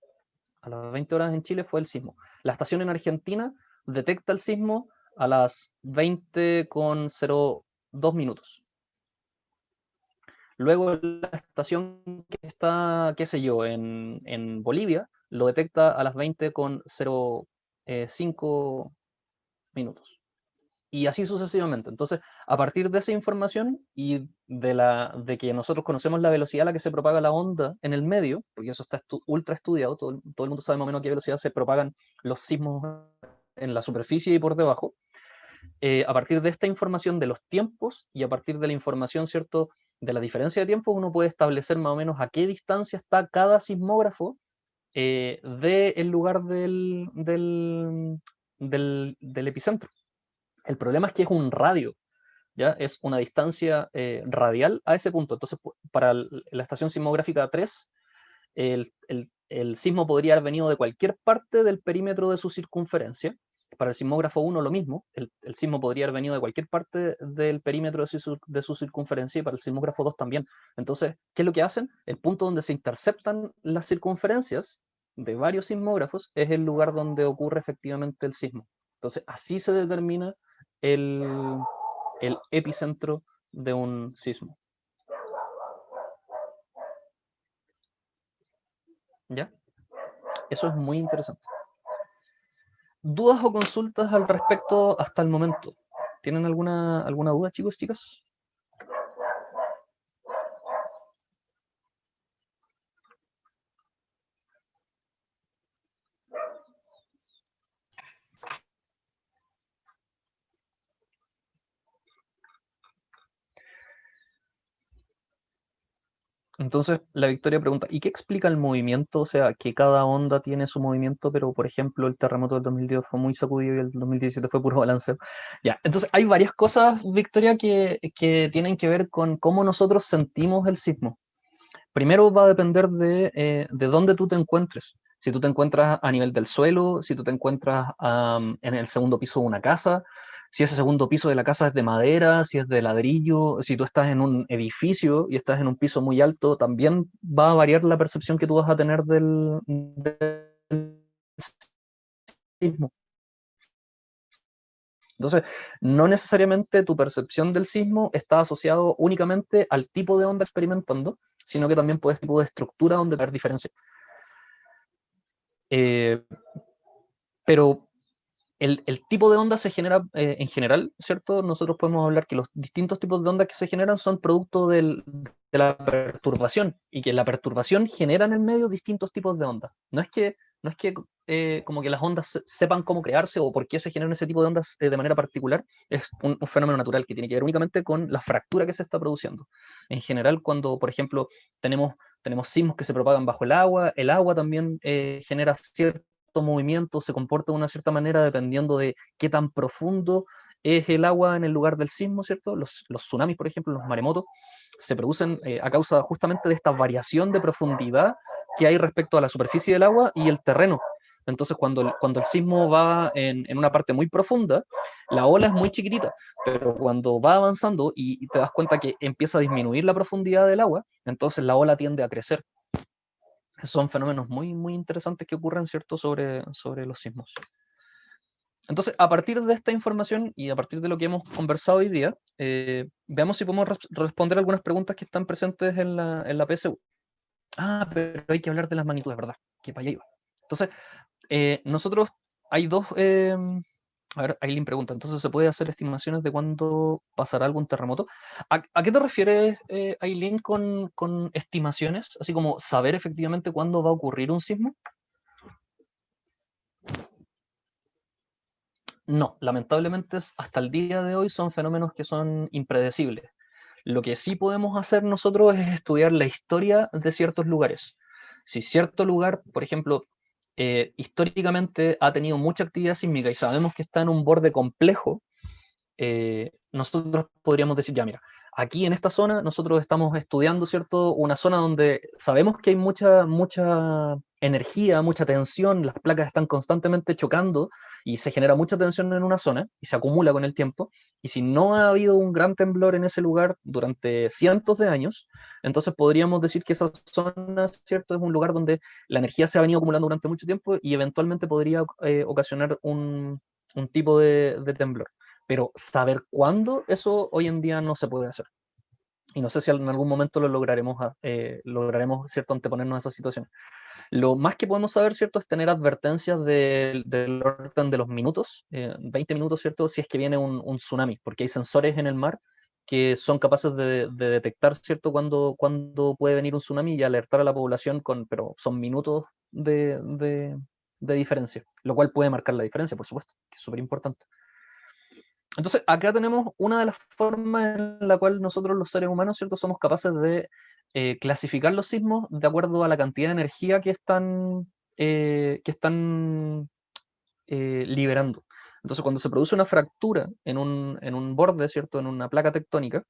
A las 20 horas en Chile fue el sismo. La estación en Argentina detecta el sismo a las 20:02 minutos. Luego la estación que está, qué sé yo, en Bolivia, lo detecta a las 20:05 minutos. Y así sucesivamente. Entonces, a partir de esa información y de que nosotros conocemos la velocidad a la que se propaga la onda en el medio, porque eso está ultra estudiado, todo el mundo sabe más o menos a qué velocidad se propagan los sismos en la superficie y por debajo, a partir de esta información de los tiempos y a partir de la información, ¿cierto?, de la diferencia de tiempos, uno puede establecer más o menos a qué distancia está cada sismógrafo del lugar del epicentro. El problema es que es un radio, ¿ya? Es una distancia radial a ese punto. Entonces, para la estación sismográfica 3, el sismo podría haber venido de cualquier parte del perímetro de su circunferencia. Para el sismógrafo 1 lo mismo, el sismo podría haber venido de cualquier parte del perímetro de su circunferencia, y para el sismógrafo 2 también. Entonces, ¿qué es lo que hacen? El punto donde se interceptan las circunferencias de varios sismógrafos es el lugar donde ocurre efectivamente el sismo. Entonces, así se determina el, el epicentro de un sismo. ¿Ya? Eso es muy interesante. ¿Dudas o consultas al respecto hasta el momento? ¿Tienen alguna duda, chicos, chicas? Entonces, la Victoria pregunta, ¿y qué explica el movimiento? O sea, que cada onda tiene su movimiento, pero por ejemplo, el terremoto del 2010 fue muy sacudido y el 2017 fue puro balanceo. Ya, entonces hay varias cosas, Victoria, que tienen que ver con cómo nosotros sentimos el sismo. Primero va a depender de dónde tú te encuentres. Si tú te encuentras a nivel del suelo, si tú te encuentras en el segundo piso de una casa, si ese segundo piso de la casa es de madera, si es de ladrillo, si tú estás en un edificio y estás en un piso muy alto, también va a variar la percepción que tú vas a tener del sismo. Entonces, no necesariamente tu percepción del sismo está asociado únicamente al tipo de onda experimentando, sino que también puede ser tipo de estructura donde haber diferencia. Eh, pero el tipo de onda se genera en general, ¿cierto? Nosotros podemos hablar que los distintos tipos de ondas que se generan son producto de la perturbación y que la perturbación genera en el medio distintos tipos de ondas. No es que como que las ondas sepan cómo crearse o por qué se generan ese tipo de ondas de manera particular, es un fenómeno natural que tiene que ver únicamente con la fractura que se está produciendo. En general, cuando, por ejemplo, tenemos sismos que se propagan bajo el agua también genera cierto movimiento, se comporta de una cierta manera dependiendo de qué tan profundo es el agua en el lugar del sismo, ¿cierto? Los tsunamis, por ejemplo, los maremotos, se producen a causa justamente de esta variación de profundidad que hay respecto a la superficie del agua y el terreno. Entonces, cuando el sismo va en una parte muy profunda, la ola es muy chiquitita, pero cuando va avanzando y te das cuenta que empieza a disminuir la profundidad del agua, entonces la ola tiende a crecer. Son fenómenos muy, muy interesantes que ocurren, ¿cierto?, sobre los sismos. Entonces, a partir de esta información y a partir de lo que hemos conversado hoy día, veamos si podemos responder algunas preguntas que están presentes en la PSU. Ah, pero hay que hablar de las magnitudes, ¿verdad? Que para allá iba. Entonces, nosotros hay dos. A ver, Aileen pregunta, entonces ¿se puede hacer estimaciones de cuándo pasará algún terremoto? ¿A qué te refieres, Aileen, con estimaciones? Así como saber efectivamente cuándo va a ocurrir un sismo. No, lamentablemente hasta el día de hoy son fenómenos que son impredecibles. Lo que sí podemos hacer nosotros es estudiar la historia de ciertos lugares. Si cierto lugar, por ejemplo, históricamente ha tenido mucha actividad sísmica y sabemos que está en un borde complejo, nosotros podríamos decir, ya mira, aquí en esta zona nosotros estamos estudiando, ¿cierto? Una zona donde sabemos que hay mucha energía, mucha tensión, las placas están constantemente chocando y se genera mucha tensión en una zona y se acumula con el tiempo. Y si no ha habido un gran temblor en ese lugar durante cientos de años, entonces podríamos decir que esa zona, ¿cierto? Es un lugar donde la energía se ha venido acumulando durante mucho tiempo y eventualmente podría ocasionar un tipo de temblor. Pero saber cuándo, eso hoy en día no se puede hacer. Y no sé si en algún momento lograremos, ¿cierto?, anteponernos a esa situación. Lo más que podemos saber, ¿cierto?, es tener advertencias del orden de los minutos, 20 minutos, ¿cierto?, si es que viene un tsunami, porque hay sensores en el mar que son capaces de detectar, ¿cierto?, cuando puede venir un tsunami y alertar a la población pero son minutos de diferencia, lo cual puede marcar la diferencia, por supuesto, que es súper importante. Entonces, acá tenemos una de las formas en la cual nosotros los seres humanos, ¿cierto?, somos capaces de clasificar los sismos de acuerdo a la cantidad de energía que están liberando. Entonces, cuando se produce una fractura en un borde, ¿cierto?, en una placa tectónica,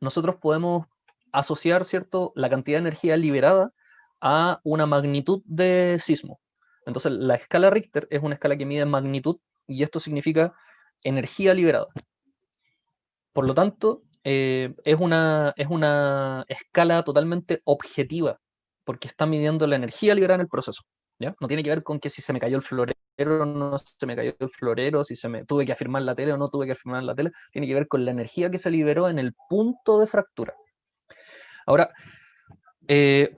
nosotros podemos asociar, ¿cierto?, la cantidad de energía liberada a una magnitud de sismo. Entonces, la escala Richter es una escala que mide magnitud y esto significa energía liberada. Por lo tanto, es una escala totalmente objetiva, porque está midiendo la energía liberada en el proceso, ¿ya? No tiene que ver con que si se me cayó el florero no se me cayó el florero, si tuve que afirmar la tele o no tuve que afirmar la tele, tiene que ver con la energía que se liberó en el punto de fractura. Ahora,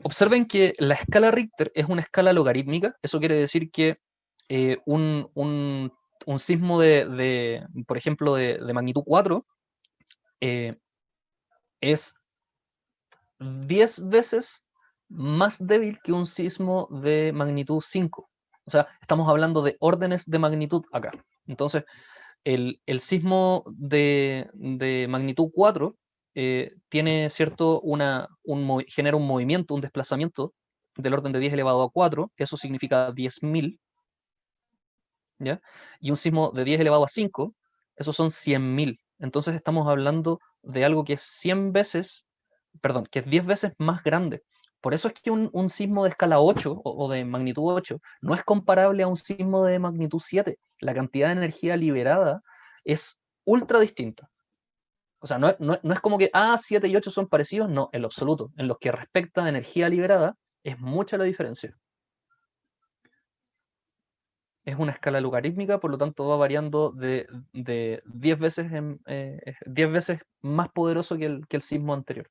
observen que la escala Richter es una escala logarítmica. Eso quiere decir que un sismo por ejemplo, de magnitud 4 es 10 veces más débil que un sismo de magnitud 5. O sea, estamos hablando de órdenes de magnitud acá. Entonces, el sismo de magnitud 4 tiene, ¿cierto?, genera un movimiento, un desplazamiento del orden de 10 elevado a 4, eso significa 10.000, ¿ya? Y un sismo de 10 elevado a 5, esos son 100.000. Entonces estamos hablando de algo que es 100 veces, perdón, que es 10 veces más grande. Por eso es que un sismo de escala 8 o de magnitud 8 no es comparable a un sismo de magnitud 7. La cantidad de energía liberada es ultra distinta. O sea, no es como que, 7 y 8 son parecidos, no, en lo absoluto. En lo que respecta a energía liberada, es mucha la diferencia. Es una escala logarítmica, por lo tanto va variando de 10 veces, 10 veces más poderoso que el sismo anterior.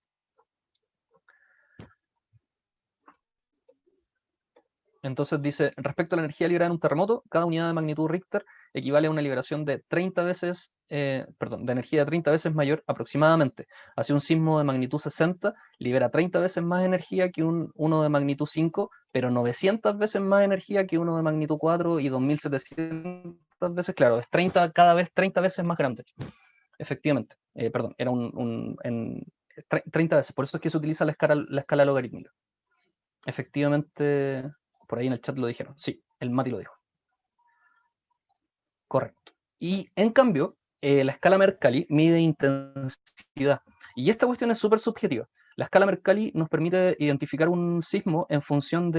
Entonces dice, respecto a la energía liberada en un terremoto, cada unidad de magnitud Richter equivale a una liberación de 30 veces, de energía de 30 veces mayor aproximadamente. Así un sismo de magnitud 60 libera 30 veces más energía que uno de magnitud 5, pero 900 veces más energía que uno de magnitud 4 y 2700 veces, claro, es 30 veces más grande, efectivamente. Perdón, era 30 veces, por eso es que se utiliza la escala logarítmica. Efectivamente, por ahí en el chat lo dijeron. Sí, el Mati lo dijo. Correcto. Y en cambio, la escala Mercalli mide intensidad. Y esta cuestión es súper subjetiva. La escala Mercalli nos permite identificar un sismo en función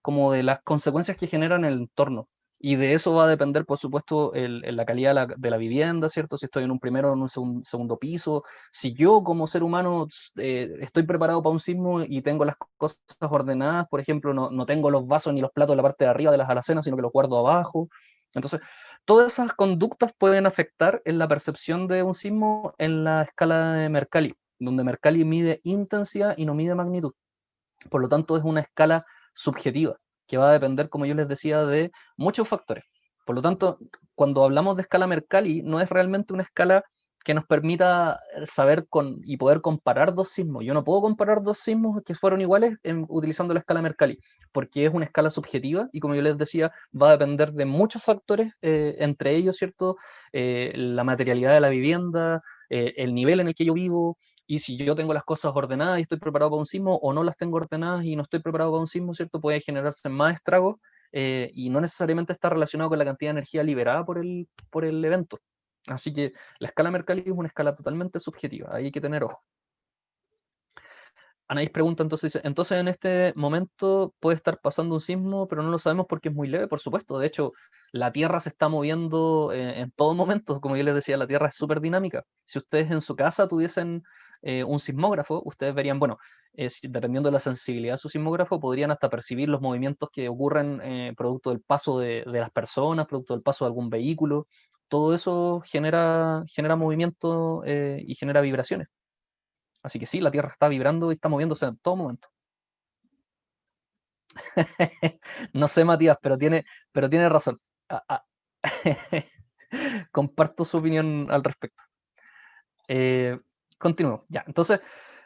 como de las consecuencias que generan en el entorno. Y de eso va a depender, por supuesto, la calidad de la vivienda, ¿cierto? Si estoy en un primero o en un segundo piso. Si yo como ser humano estoy preparado para un sismo y tengo las cosas ordenadas, por ejemplo, no tengo los vasos ni los platos en la parte de arriba de las alacenas, sino que los guardo abajo. Entonces, todas esas conductas pueden afectar en la percepción de un sismo en la escala de Mercalli, donde Mercalli mide intensidad y no mide magnitud. Por lo tanto, es una escala subjetiva, que va a depender, como yo les decía, de muchos factores. Por lo tanto, cuando hablamos de escala Mercalli, no es realmente una escala que nos permita saber y poder comparar dos sismos. Yo no puedo comparar dos sismos que fueron iguales utilizando la escala Mercalli, porque es una escala subjetiva y, como yo les decía, va a depender de muchos factores, entre ellos, ¿cierto? La materialidad de la vivienda, el nivel en el que yo vivo, y si yo tengo las cosas ordenadas y estoy preparado para un sismo, o no las tengo ordenadas y no estoy preparado para un sismo, ¿cierto? Puede generarse más estragos, y no necesariamente está relacionado con la cantidad de energía liberada por el evento. Así que la escala Mercalli es una escala totalmente subjetiva, ahí hay que tener ojo. Anaís pregunta entonces en este momento puede estar pasando un sismo, pero no lo sabemos porque es muy leve, por supuesto. De hecho, la Tierra se está moviendo en todo momento. Como yo les decía, la Tierra es súper dinámica. Si ustedes en su casa tuviesen un sismógrafo, ustedes verían, bueno, dependiendo de la sensibilidad de su sismógrafo, podrían hasta percibir los movimientos que ocurren producto del paso de las personas, producto del paso de algún vehículo. Todo eso genera movimiento y genera vibraciones. Así que sí, la Tierra está vibrando y está moviéndose en todo momento. No sé, Matías, pero tiene razón. Comparto su opinión al respecto. Continúo. Ya, entonces,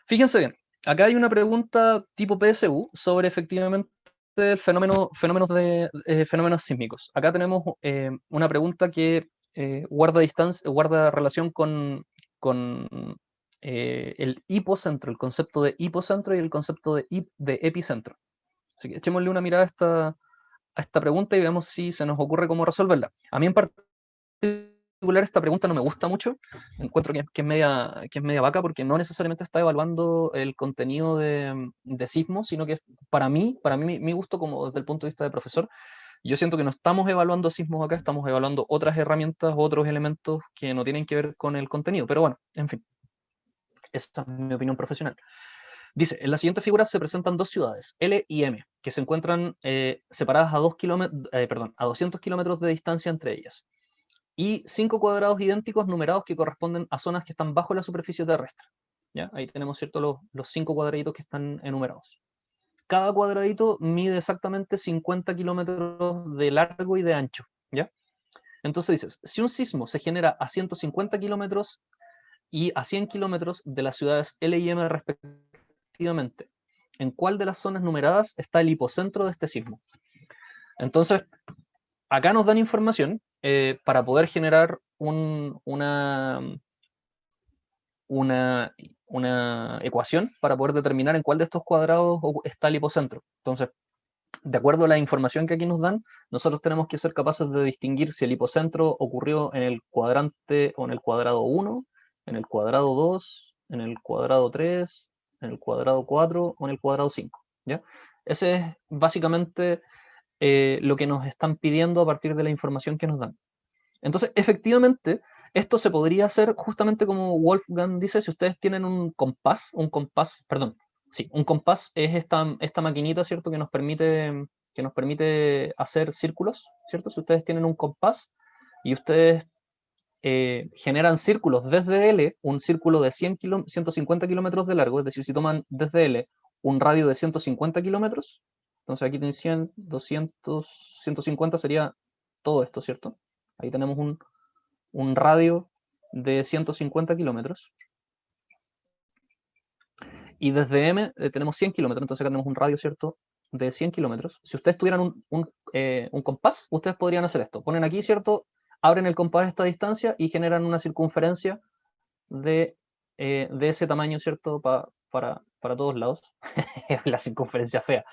fíjense bien. Acá hay una pregunta tipo PSU sobre efectivamente el fenómenos sísmicos. Acá tenemos una pregunta que guarda relación con el hipocentro, el concepto de hipocentro y el concepto de epicentro. Así que echémosle una mirada a esta pregunta y veamos si se nos ocurre cómo resolverla. A mí en particular esta pregunta no me gusta mucho, encuentro que es media vaca, porque no necesariamente está evaluando el contenido de sismo, sino que para mí mi gusto, como desde el punto de vista de profesor, yo siento que no estamos evaluando sismos acá, estamos evaluando otras herramientas, otros elementos que no tienen que ver con el contenido. Pero bueno, en fin, esta es mi opinión profesional. Dice, en la siguiente figura se presentan dos ciudades, L y M, que se encuentran separadas a, a 200 kilómetros de distancia entre ellas, y 5 cuadrados idénticos numerados que corresponden a zonas que están bajo la superficie terrestre. ¿Ya? Ahí tenemos, ¿cierto?, los 5 cuadraditos que están enumerados. Cada cuadradito mide exactamente 50 kilómetros de largo y de ancho. ¿Ya? Entonces dices, si un sismo se genera a 150 kilómetros y a 100 kilómetros de las ciudades L y M respectivamente, ¿en cuál de las zonas numeradas está el hipocentro de este sismo? Entonces, acá nos dan información para poder generar una ecuación para poder determinar en cuál de estos cuadrados está el hipocentro. Entonces, de acuerdo a la información que aquí nos dan, nosotros tenemos que ser capaces de distinguir si el hipocentro ocurrió en el cuadrante o en el cuadrado 1, en el cuadrado 2, en el cuadrado 3, en el cuadrado 4 o en el cuadrado 5. ¿Ya? Ese es básicamente lo que nos están pidiendo a partir de la información que nos dan. Entonces, efectivamente, esto se podría hacer justamente como Wolfgang dice, si ustedes tienen perdón, sí, un compás es esta maquinita, ¿cierto?, que nos permite hacer círculos, ¿cierto? Si ustedes tienen un compás y ustedes generan círculos desde L, un círculo de 150 kilómetros de largo, es decir, si toman desde L un radio de 150 kilómetros, entonces aquí tienen 100, 200, 150 sería todo esto, ¿cierto? Ahí tenemos un radio de 150 kilómetros. Y desde M tenemos 100 kilómetros, entonces acá tenemos un radio, ¿cierto?, de 100 kilómetros. Si ustedes tuvieran un compás, ustedes podrían hacer esto. Ponen aquí, ¿cierto?, abren el compás a esta distancia y generan una circunferencia de ese tamaño, ¿cierto?, para todos lados. La circunferencia fea.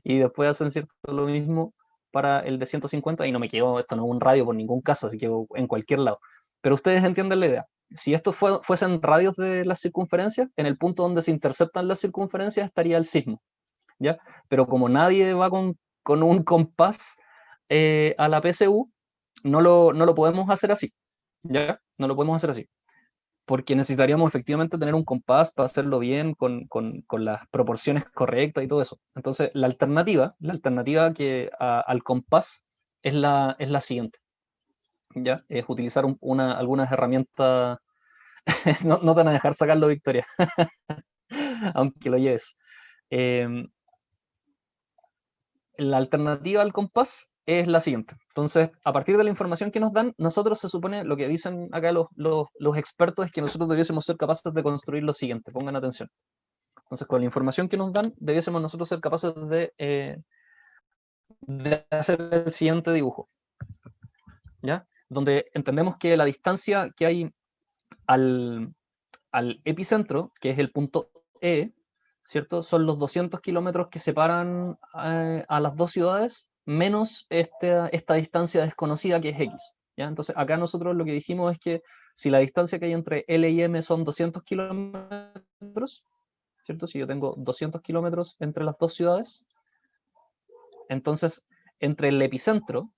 Y después hacen, ¿cierto?, lo mismo para el de 150 y no me quedo, esto no es un radio por ningún caso, así que en cualquier lado. Pero ustedes entienden la idea. Si estos fuesen radios de las circunferencias, en el punto donde se interceptan las circunferencias estaría el sismo, ¿ya? Pero como nadie va con un compás a la PSU, no lo podemos hacer así, ¿ya? No lo podemos hacer así porque necesitaríamos efectivamente tener un compás para hacerlo bien, con las proporciones correctas y todo eso. Entonces, la alternativa al compás es la siguiente, ¿ya? Es utilizar algunas herramientas, no te van a dejar sacarlo, Victoria, aunque lo lleves. Eh, la alternativa al compás es la siguiente. Entonces, a partir de la información que nos dan, nosotros se supone, lo que dicen acá los expertos es que nosotros debiésemos ser capaces de construir lo siguiente, pongan atención. Entonces, con la información que nos dan, debiésemos nosotros ser capaces de hacer el siguiente dibujo, ¿ya? Donde entendemos que la distancia que hay al epicentro, que es el punto E, ¿cierto? Son los 200 kilómetros que separan a las dos ciudades, menos esta distancia desconocida que es X. ¿Ya? Entonces, acá nosotros lo que dijimos es que si la distancia que hay entre L y M son 200 kilómetros, ¿cierto? Si yo tengo 200 kilómetros entre las dos ciudades, entonces entre el epicentro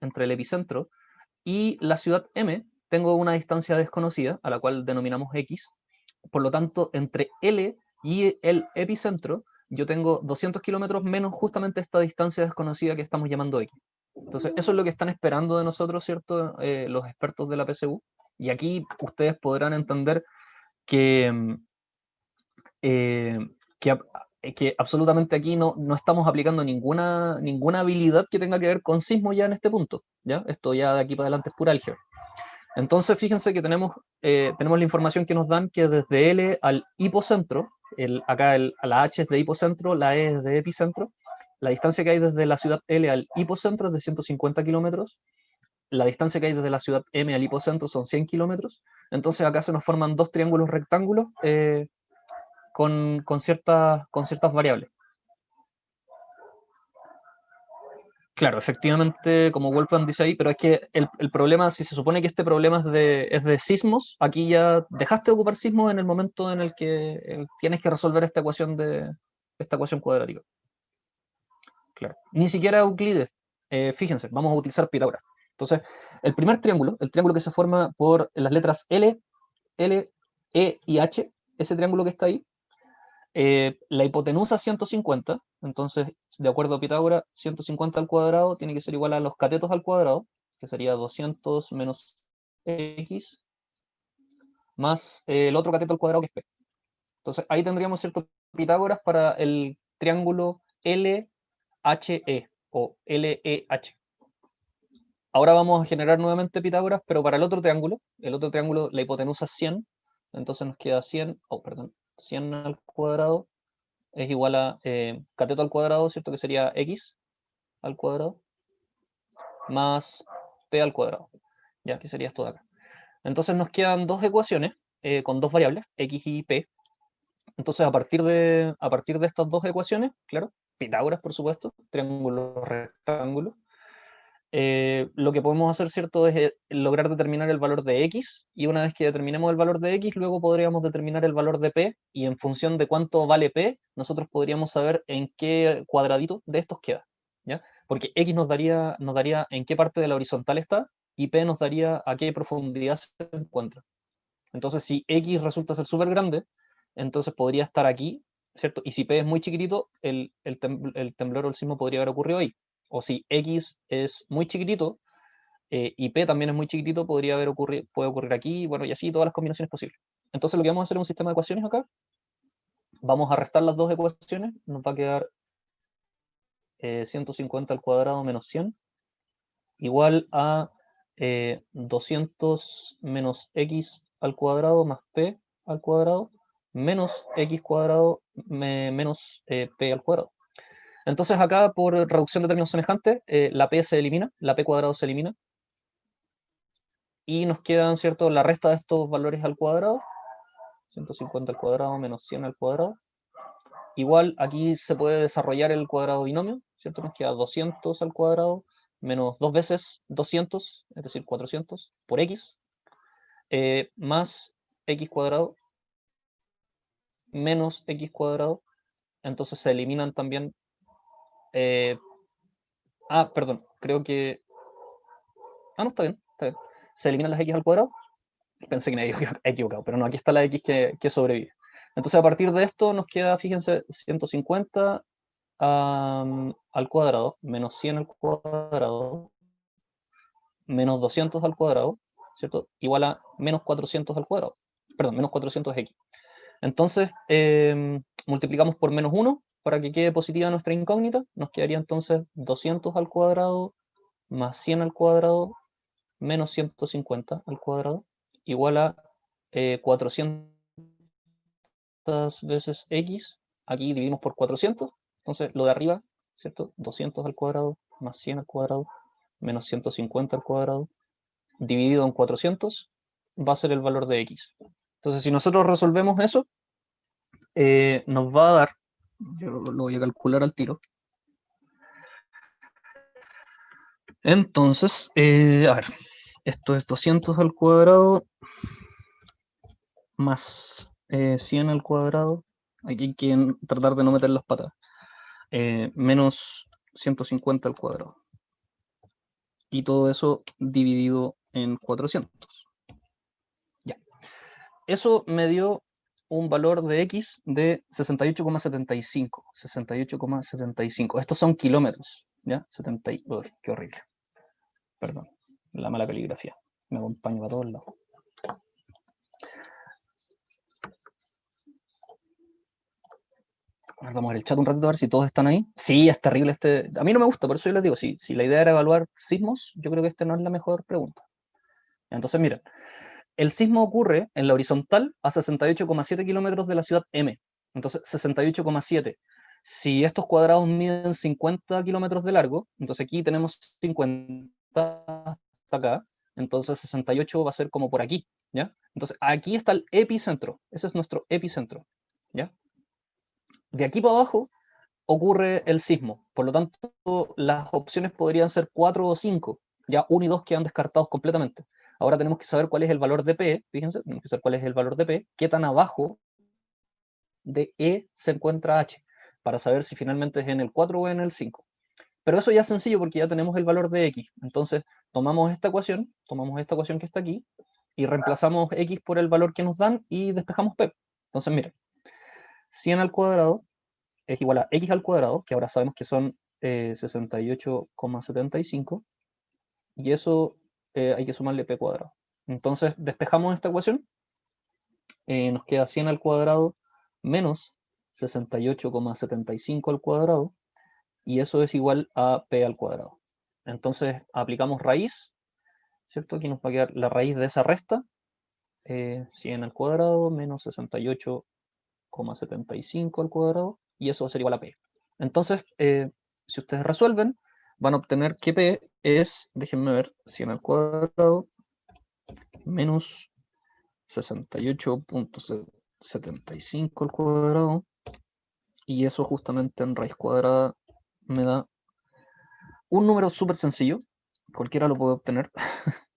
y la ciudad M tengo una distancia desconocida, a la cual denominamos X. Por lo tanto, entre L y el epicentro, yo tengo 200 kilómetros menos justamente esta distancia desconocida que estamos llamando X. Entonces, eso es lo que están esperando de nosotros, ¿cierto?, los expertos de la PSU. Y aquí ustedes podrán entender que, eh, que, que absolutamente aquí no estamos aplicando ninguna habilidad que tenga que ver con sismo ya en este punto. ¿Ya? Esto ya de aquí para adelante es pura álgebra. Entonces, fíjense que tenemos la información que nos dan que desde L al hipocentro, acá la H es de hipocentro, la E es de epicentro, la distancia que hay desde la ciudad L al hipocentro es de 150 kilómetros, la distancia que hay desde la ciudad M al hipocentro son 100 kilómetros, entonces acá se nos forman dos triángulos rectángulos con ciertas variables. Claro, efectivamente, como Wolfgang dice ahí, pero es que el problema, si se supone que este problema es de sismos, aquí ya dejaste de ocupar sismos en el momento en el que tienes que resolver esta ecuación cuadrática. Claro. Ni siquiera Euclides. Fíjense, vamos a utilizar Pitágoras. Entonces, el triángulo que se forma por las letras L, E y H, ese triángulo que está ahí, la hipotenusa 150, entonces, de acuerdo a Pitágoras, 150 al cuadrado tiene que ser igual a los catetos al cuadrado, que sería 200 menos x, más el otro cateto al cuadrado que es p. Entonces, ahí tendríamos, ¿cierto?, Pitágoras para el triángulo LHE o LEH. Ahora vamos a generar nuevamente Pitágoras, pero para el otro triángulo, la hipotenusa es 100, entonces nos queda 100, perdón, 100 al cuadrado es igual a cateto al cuadrado, ¿cierto? Que sería x al cuadrado, más p al cuadrado. Ya, que sería esto de acá. Entonces nos quedan dos ecuaciones con dos variables, x y p. Entonces, a partir de estas dos ecuaciones, claro, Pitágoras, por supuesto, triángulo rectángulo, lo que podemos hacer, ¿cierto?, es lograr determinar el valor de x, y una vez que determinemos el valor de x, luego podríamos determinar el valor de p, y en función de cuánto vale p, nosotros podríamos saber en qué cuadradito de estos queda, ¿ya? Porque x nos daría en qué parte de la horizontal está, y p nos daría a qué profundidad se encuentra. Entonces, si x resulta ser súper grande, entonces podría estar aquí, ¿cierto? Y si p es muy chiquitito, el temblor o el sismo podría haber ocurrido ahí. O si x es muy chiquitito y p también es muy chiquitito, puede ocurrir aquí, bueno, y así todas las combinaciones posibles. Entonces lo que vamos a hacer es un sistema de ecuaciones acá. Vamos a restar las dos ecuaciones, nos va a quedar 150 al cuadrado menos 100 igual a 200 menos x al cuadrado más p al cuadrado menos x cuadrado menos p al cuadrado. Entonces acá, por reducción de términos semejantes, la p se elimina, la p cuadrado se elimina, y nos quedan, ¿cierto?, la resta de estos valores al cuadrado, 150 al cuadrado menos 100 al cuadrado. Igual aquí se puede desarrollar el cuadrado binomio, ¿cierto? Nos queda 200 al cuadrado menos 2 veces 200, es decir, 400 por x, más x cuadrado menos x cuadrado. Entonces se eliminan también... perdón, creo que... no, está bien, está bien. Se eliminan las x al cuadrado. Pensé que me había equivocado, pero no, aquí está la x que sobrevive. Entonces, a partir de esto nos queda, fíjense, 150 al cuadrado, menos 100 al cuadrado, menos 200 al cuadrado, ¿cierto? Igual a menos 400 al cuadrado. Perdón, menos 400x. Entonces, multiplicamos por menos 1 para que quede positiva nuestra incógnita. Nos quedaría entonces 200 al cuadrado más 100 al cuadrado menos 150 al cuadrado igual a 400 veces x. Aquí dividimos por 400. Entonces, lo de arriba, ¿cierto? 200 al cuadrado más 100 al cuadrado menos 150 al cuadrado dividido en 400 va a ser el valor de x. Entonces, si nosotros resolvemos eso, nos va a dar, yo lo voy a calcular al tiro. Entonces, a ver, esto es 200 al cuadrado más 100 al cuadrado. Aquí hay que tratar de no meter las patas. Menos 150 al cuadrado. Y todo eso dividido en 400. Ya. Eso me dio un valor de x de 68,75. 68,75. Estos son kilómetros. ¿Ya? 70. Uy, qué horrible. Perdón. La mala caligrafía. Me acompaña para todos lados. A ver, vamos a ver el chat un ratito a ver si todos están ahí. Sí, es terrible este. A mí no me gusta, por eso yo les digo, si la idea era evaluar sismos, yo creo que esta no es la mejor pregunta. Entonces, miren, el sismo ocurre en la horizontal a 68,7 kilómetros de la ciudad M. Entonces, 68,7. Si estos cuadrados miden 50 kilómetros de largo, entonces aquí tenemos 50 hasta acá, entonces 68 va a ser como por aquí, ¿ya? Entonces, aquí está el epicentro, ese es nuestro epicentro, ¿ya? De aquí para abajo ocurre el sismo, por lo tanto, las opciones podrían ser 4 o 5, ya 1 y 2 quedan descartados completamente. Ahora tenemos que saber cuál es el valor de P, fíjense, tenemos que saber cuál es el valor de P, qué tan abajo de E se encuentra H, para saber si finalmente es en el 4 o en el 5. Pero eso ya es sencillo porque ya tenemos el valor de X. Entonces, tomamos esta ecuación que está aquí, y reemplazamos X por el valor que nos dan y despejamos P. Entonces, miren, 100 al cuadrado es igual a x al cuadrado, que ahora sabemos que son 68,75, y eso hay que sumarle p cuadrado. Entonces despejamos esta ecuación, nos queda 100 al cuadrado menos 68,75 al cuadrado, y eso es igual a p al cuadrado. Entonces aplicamos raíz, ¿cierto? Aquí nos va a quedar la raíz de esa resta, 100 al cuadrado menos 68,75 al cuadrado, y eso va a ser igual a p. Entonces, si ustedes resuelven, van a obtener que p es, déjenme ver, 100 al cuadrado menos 68,75 al cuadrado, y eso justamente en raíz cuadrada me da un número súper sencillo, cualquiera lo puede obtener,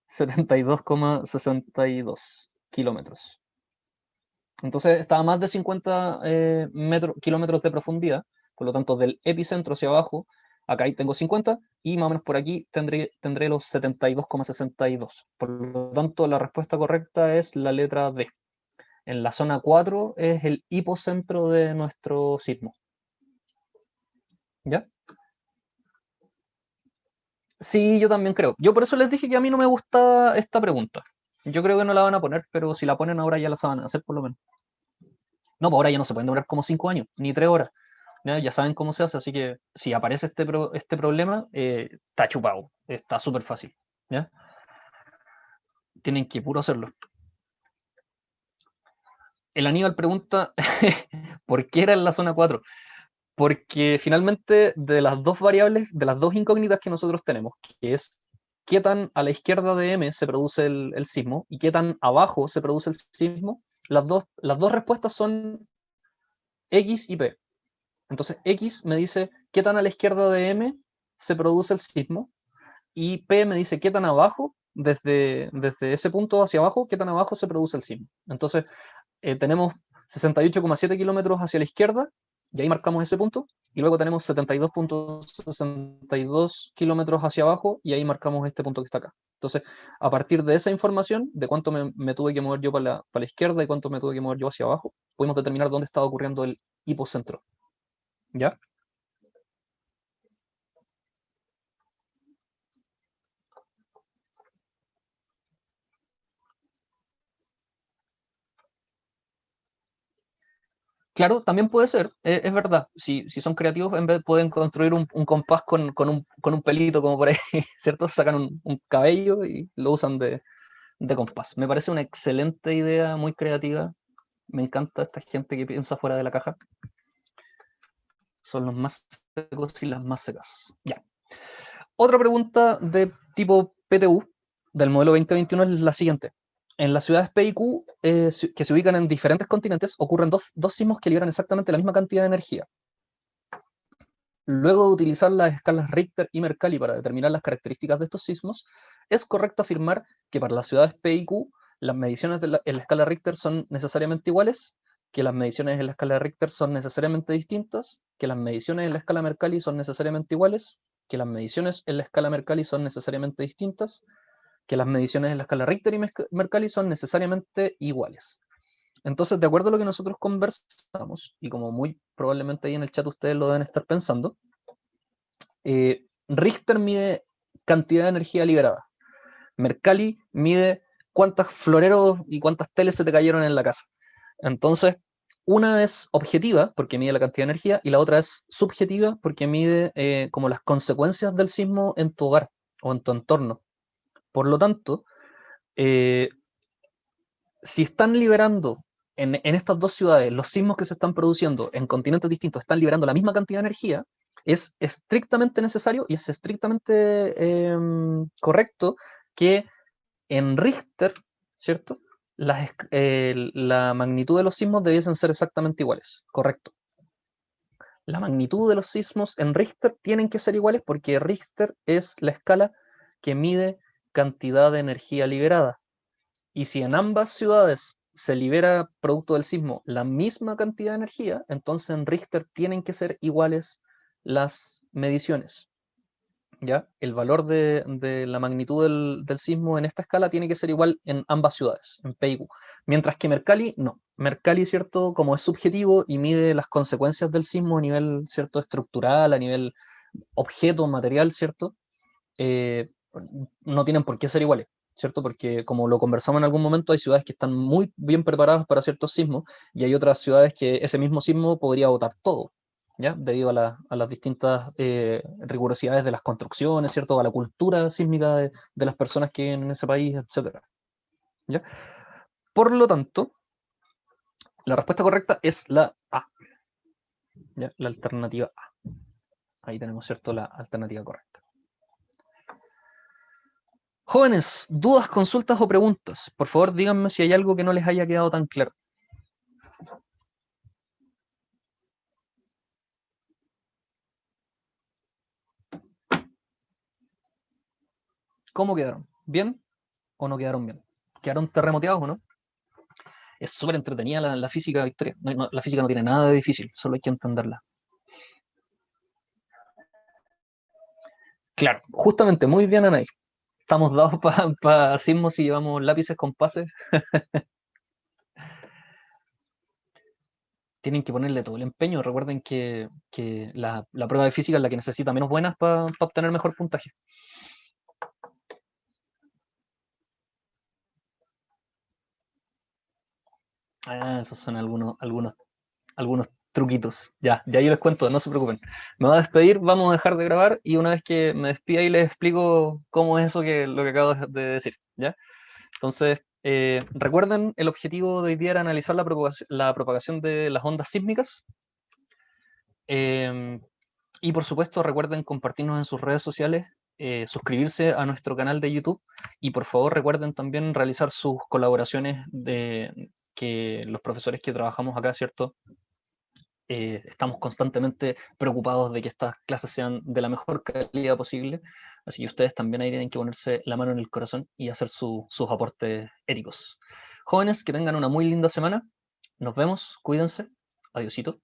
72,62 kilómetros. Entonces está a más de 50 kilómetros de profundidad, por lo tanto del epicentro hacia abajo, acá ahí tengo 50, y más o menos por aquí tendré los 72,62. Por lo tanto, la respuesta correcta es la letra D. En la zona 4 es el hipocentro de nuestro sismo. ¿Ya? Sí, yo también creo. Yo por eso les dije que a mí no me gusta esta pregunta. Yo creo que no la van a poner, pero si la ponen ahora ya la saben hacer por lo menos. No, pues ahora ya no se pueden demorar como 5 años, ni 3 horas. ¿Ya? Ya saben cómo se hace, así que si aparece este problema, está chupado, está súper fácil. ¿Ya? Tienen que puro hacerlo. El Aníbal pregunta por qué era en la zona 4. Porque finalmente de las dos variables, de las dos incógnitas que nosotros tenemos, que es qué tan a la izquierda de M se produce el sismo y qué tan abajo se produce el sismo, las dos respuestas son X y P. Entonces X me dice qué tan a la izquierda de M se produce el sismo y P me dice qué tan abajo, desde ese punto hacia abajo, qué tan abajo se produce el sismo. Entonces tenemos 68,7 kilómetros hacia la izquierda, y ahí marcamos ese punto, y luego tenemos 72,62 kilómetros hacia abajo, y ahí marcamos este punto que está acá. Entonces, a partir de esa información, de cuánto me tuve que mover yo para la izquierda y cuánto me tuve que mover yo hacia abajo, pudimos determinar dónde estaba ocurriendo el hipocentro. ¿Ya? Claro, también puede ser, es verdad. Si son creativos, en vez pueden construir un compás con un pelito como por ahí, ¿cierto? Sacan un cabello y lo usan de compás. Me parece una excelente idea, muy creativa. Me encanta esta gente que piensa fuera de la caja. Son los más secos y las más secas. Ya. Otra pregunta de tipo PTU del modelo 2021 es la siguiente. En las ciudades P y Q, que se ubican en diferentes continentes, ocurren dos sismos que liberan exactamente la misma cantidad de energía. Luego de utilizar las escalas Richter y Mercalli para determinar las características de estos sismos, es correcto afirmar que para las ciudades P y Q las mediciones en la escala Richter son necesariamente iguales, que las mediciones en la escala Richter son necesariamente distintas, que las mediciones en la escala Mercalli son necesariamente iguales, que las mediciones en la escala Mercalli son necesariamente distintas, que las mediciones en la escala Richter y Mercalli son necesariamente iguales. Entonces, de acuerdo a lo que nosotros conversamos, y como muy probablemente ahí en el chat ustedes lo deben estar pensando, Richter mide cantidad de energía liberada. Mercalli mide cuántos floreros y cuántas teles se te cayeron en la casa. Entonces, una es objetiva, porque mide la cantidad de energía, y la otra es subjetiva, porque mide como las consecuencias del sismo en tu hogar o en tu entorno. Por lo tanto, eh, si están liberando en estas dos ciudades, los sismos que se están produciendo en continentes distintos están liberando la misma cantidad de energía, es estrictamente necesario y es estrictamente correcto que en Richter, ¿cierto? La magnitud de los sismos debiesen ser exactamente iguales, correcto. La magnitud de los sismos en Richter tienen que ser iguales porque Richter es la escala que mide cantidad de energía liberada. Y si en ambas ciudades se libera producto del sismo la misma cantidad de energía, entonces en Richter tienen que ser iguales las mediciones. ¿ya? El valor de la magnitud del sismo en esta escala tiene que ser igual en ambas ciudades, en P y Q. Mientras que Mercalli, no. Mercalli, ¿cierto? Como es subjetivo y mide las consecuencias del sismo a nivel, ¿cierto? Estructural, a nivel objeto, material, ¿cierto? Eh, no tienen por qué ser iguales, ¿cierto? Porque como lo conversamos en algún momento, hay ciudades que están muy bien preparadas para ciertos sismos y hay otras ciudades que ese mismo sismo podría botar todo, ¿ya? Debido a las distintas rigurosidades de las construcciones, ¿cierto? A la cultura sísmica de las personas que viven en ese país, etcétera, ¿ya? Por lo tanto, la respuesta correcta es la A, ¿ya? La alternativa A. Ahí tenemos, ¿cierto? La alternativa correcta. Jóvenes, dudas, consultas o preguntas. Por favor, díganme si hay algo que no les haya quedado tan claro. ¿Cómo quedaron? ¿Bien o no quedaron bien? ¿Quedaron terremoteados o no? Es súper entretenida la física, Victoria. La física no tiene nada de difícil, solo hay que entenderla. Claro, justamente, muy bien, Anaí. Estamos dados para sismos si llevamos lápices, compases. Tienen que ponerle todo el empeño. Recuerden que la prueba de física es la que necesita menos buenas para obtener mejor puntaje. Ah, esos son algunos truquitos. Ya yo les cuento, no se preocupen. Me voy a despedir, vamos a dejar de grabar y una vez que me despida y les explico cómo es eso lo que acabo de decir, ¿ya? Entonces, recuerden, el objetivo de hoy día era analizar la propagación de las ondas sísmicas. eh, y por supuesto, recuerden compartirnos en sus redes sociales, suscribirse a nuestro canal de YouTube y por favor recuerden también realizar sus colaboraciones de que los profesores que trabajamos acá, ¿cierto? Estamos constantemente preocupados de que estas clases sean de la mejor calidad posible, así que ustedes también ahí tienen que ponerse la mano en el corazón y hacer sus aportes éticos. Jóvenes, que tengan una muy linda semana, nos vemos, cuídense, adiósito.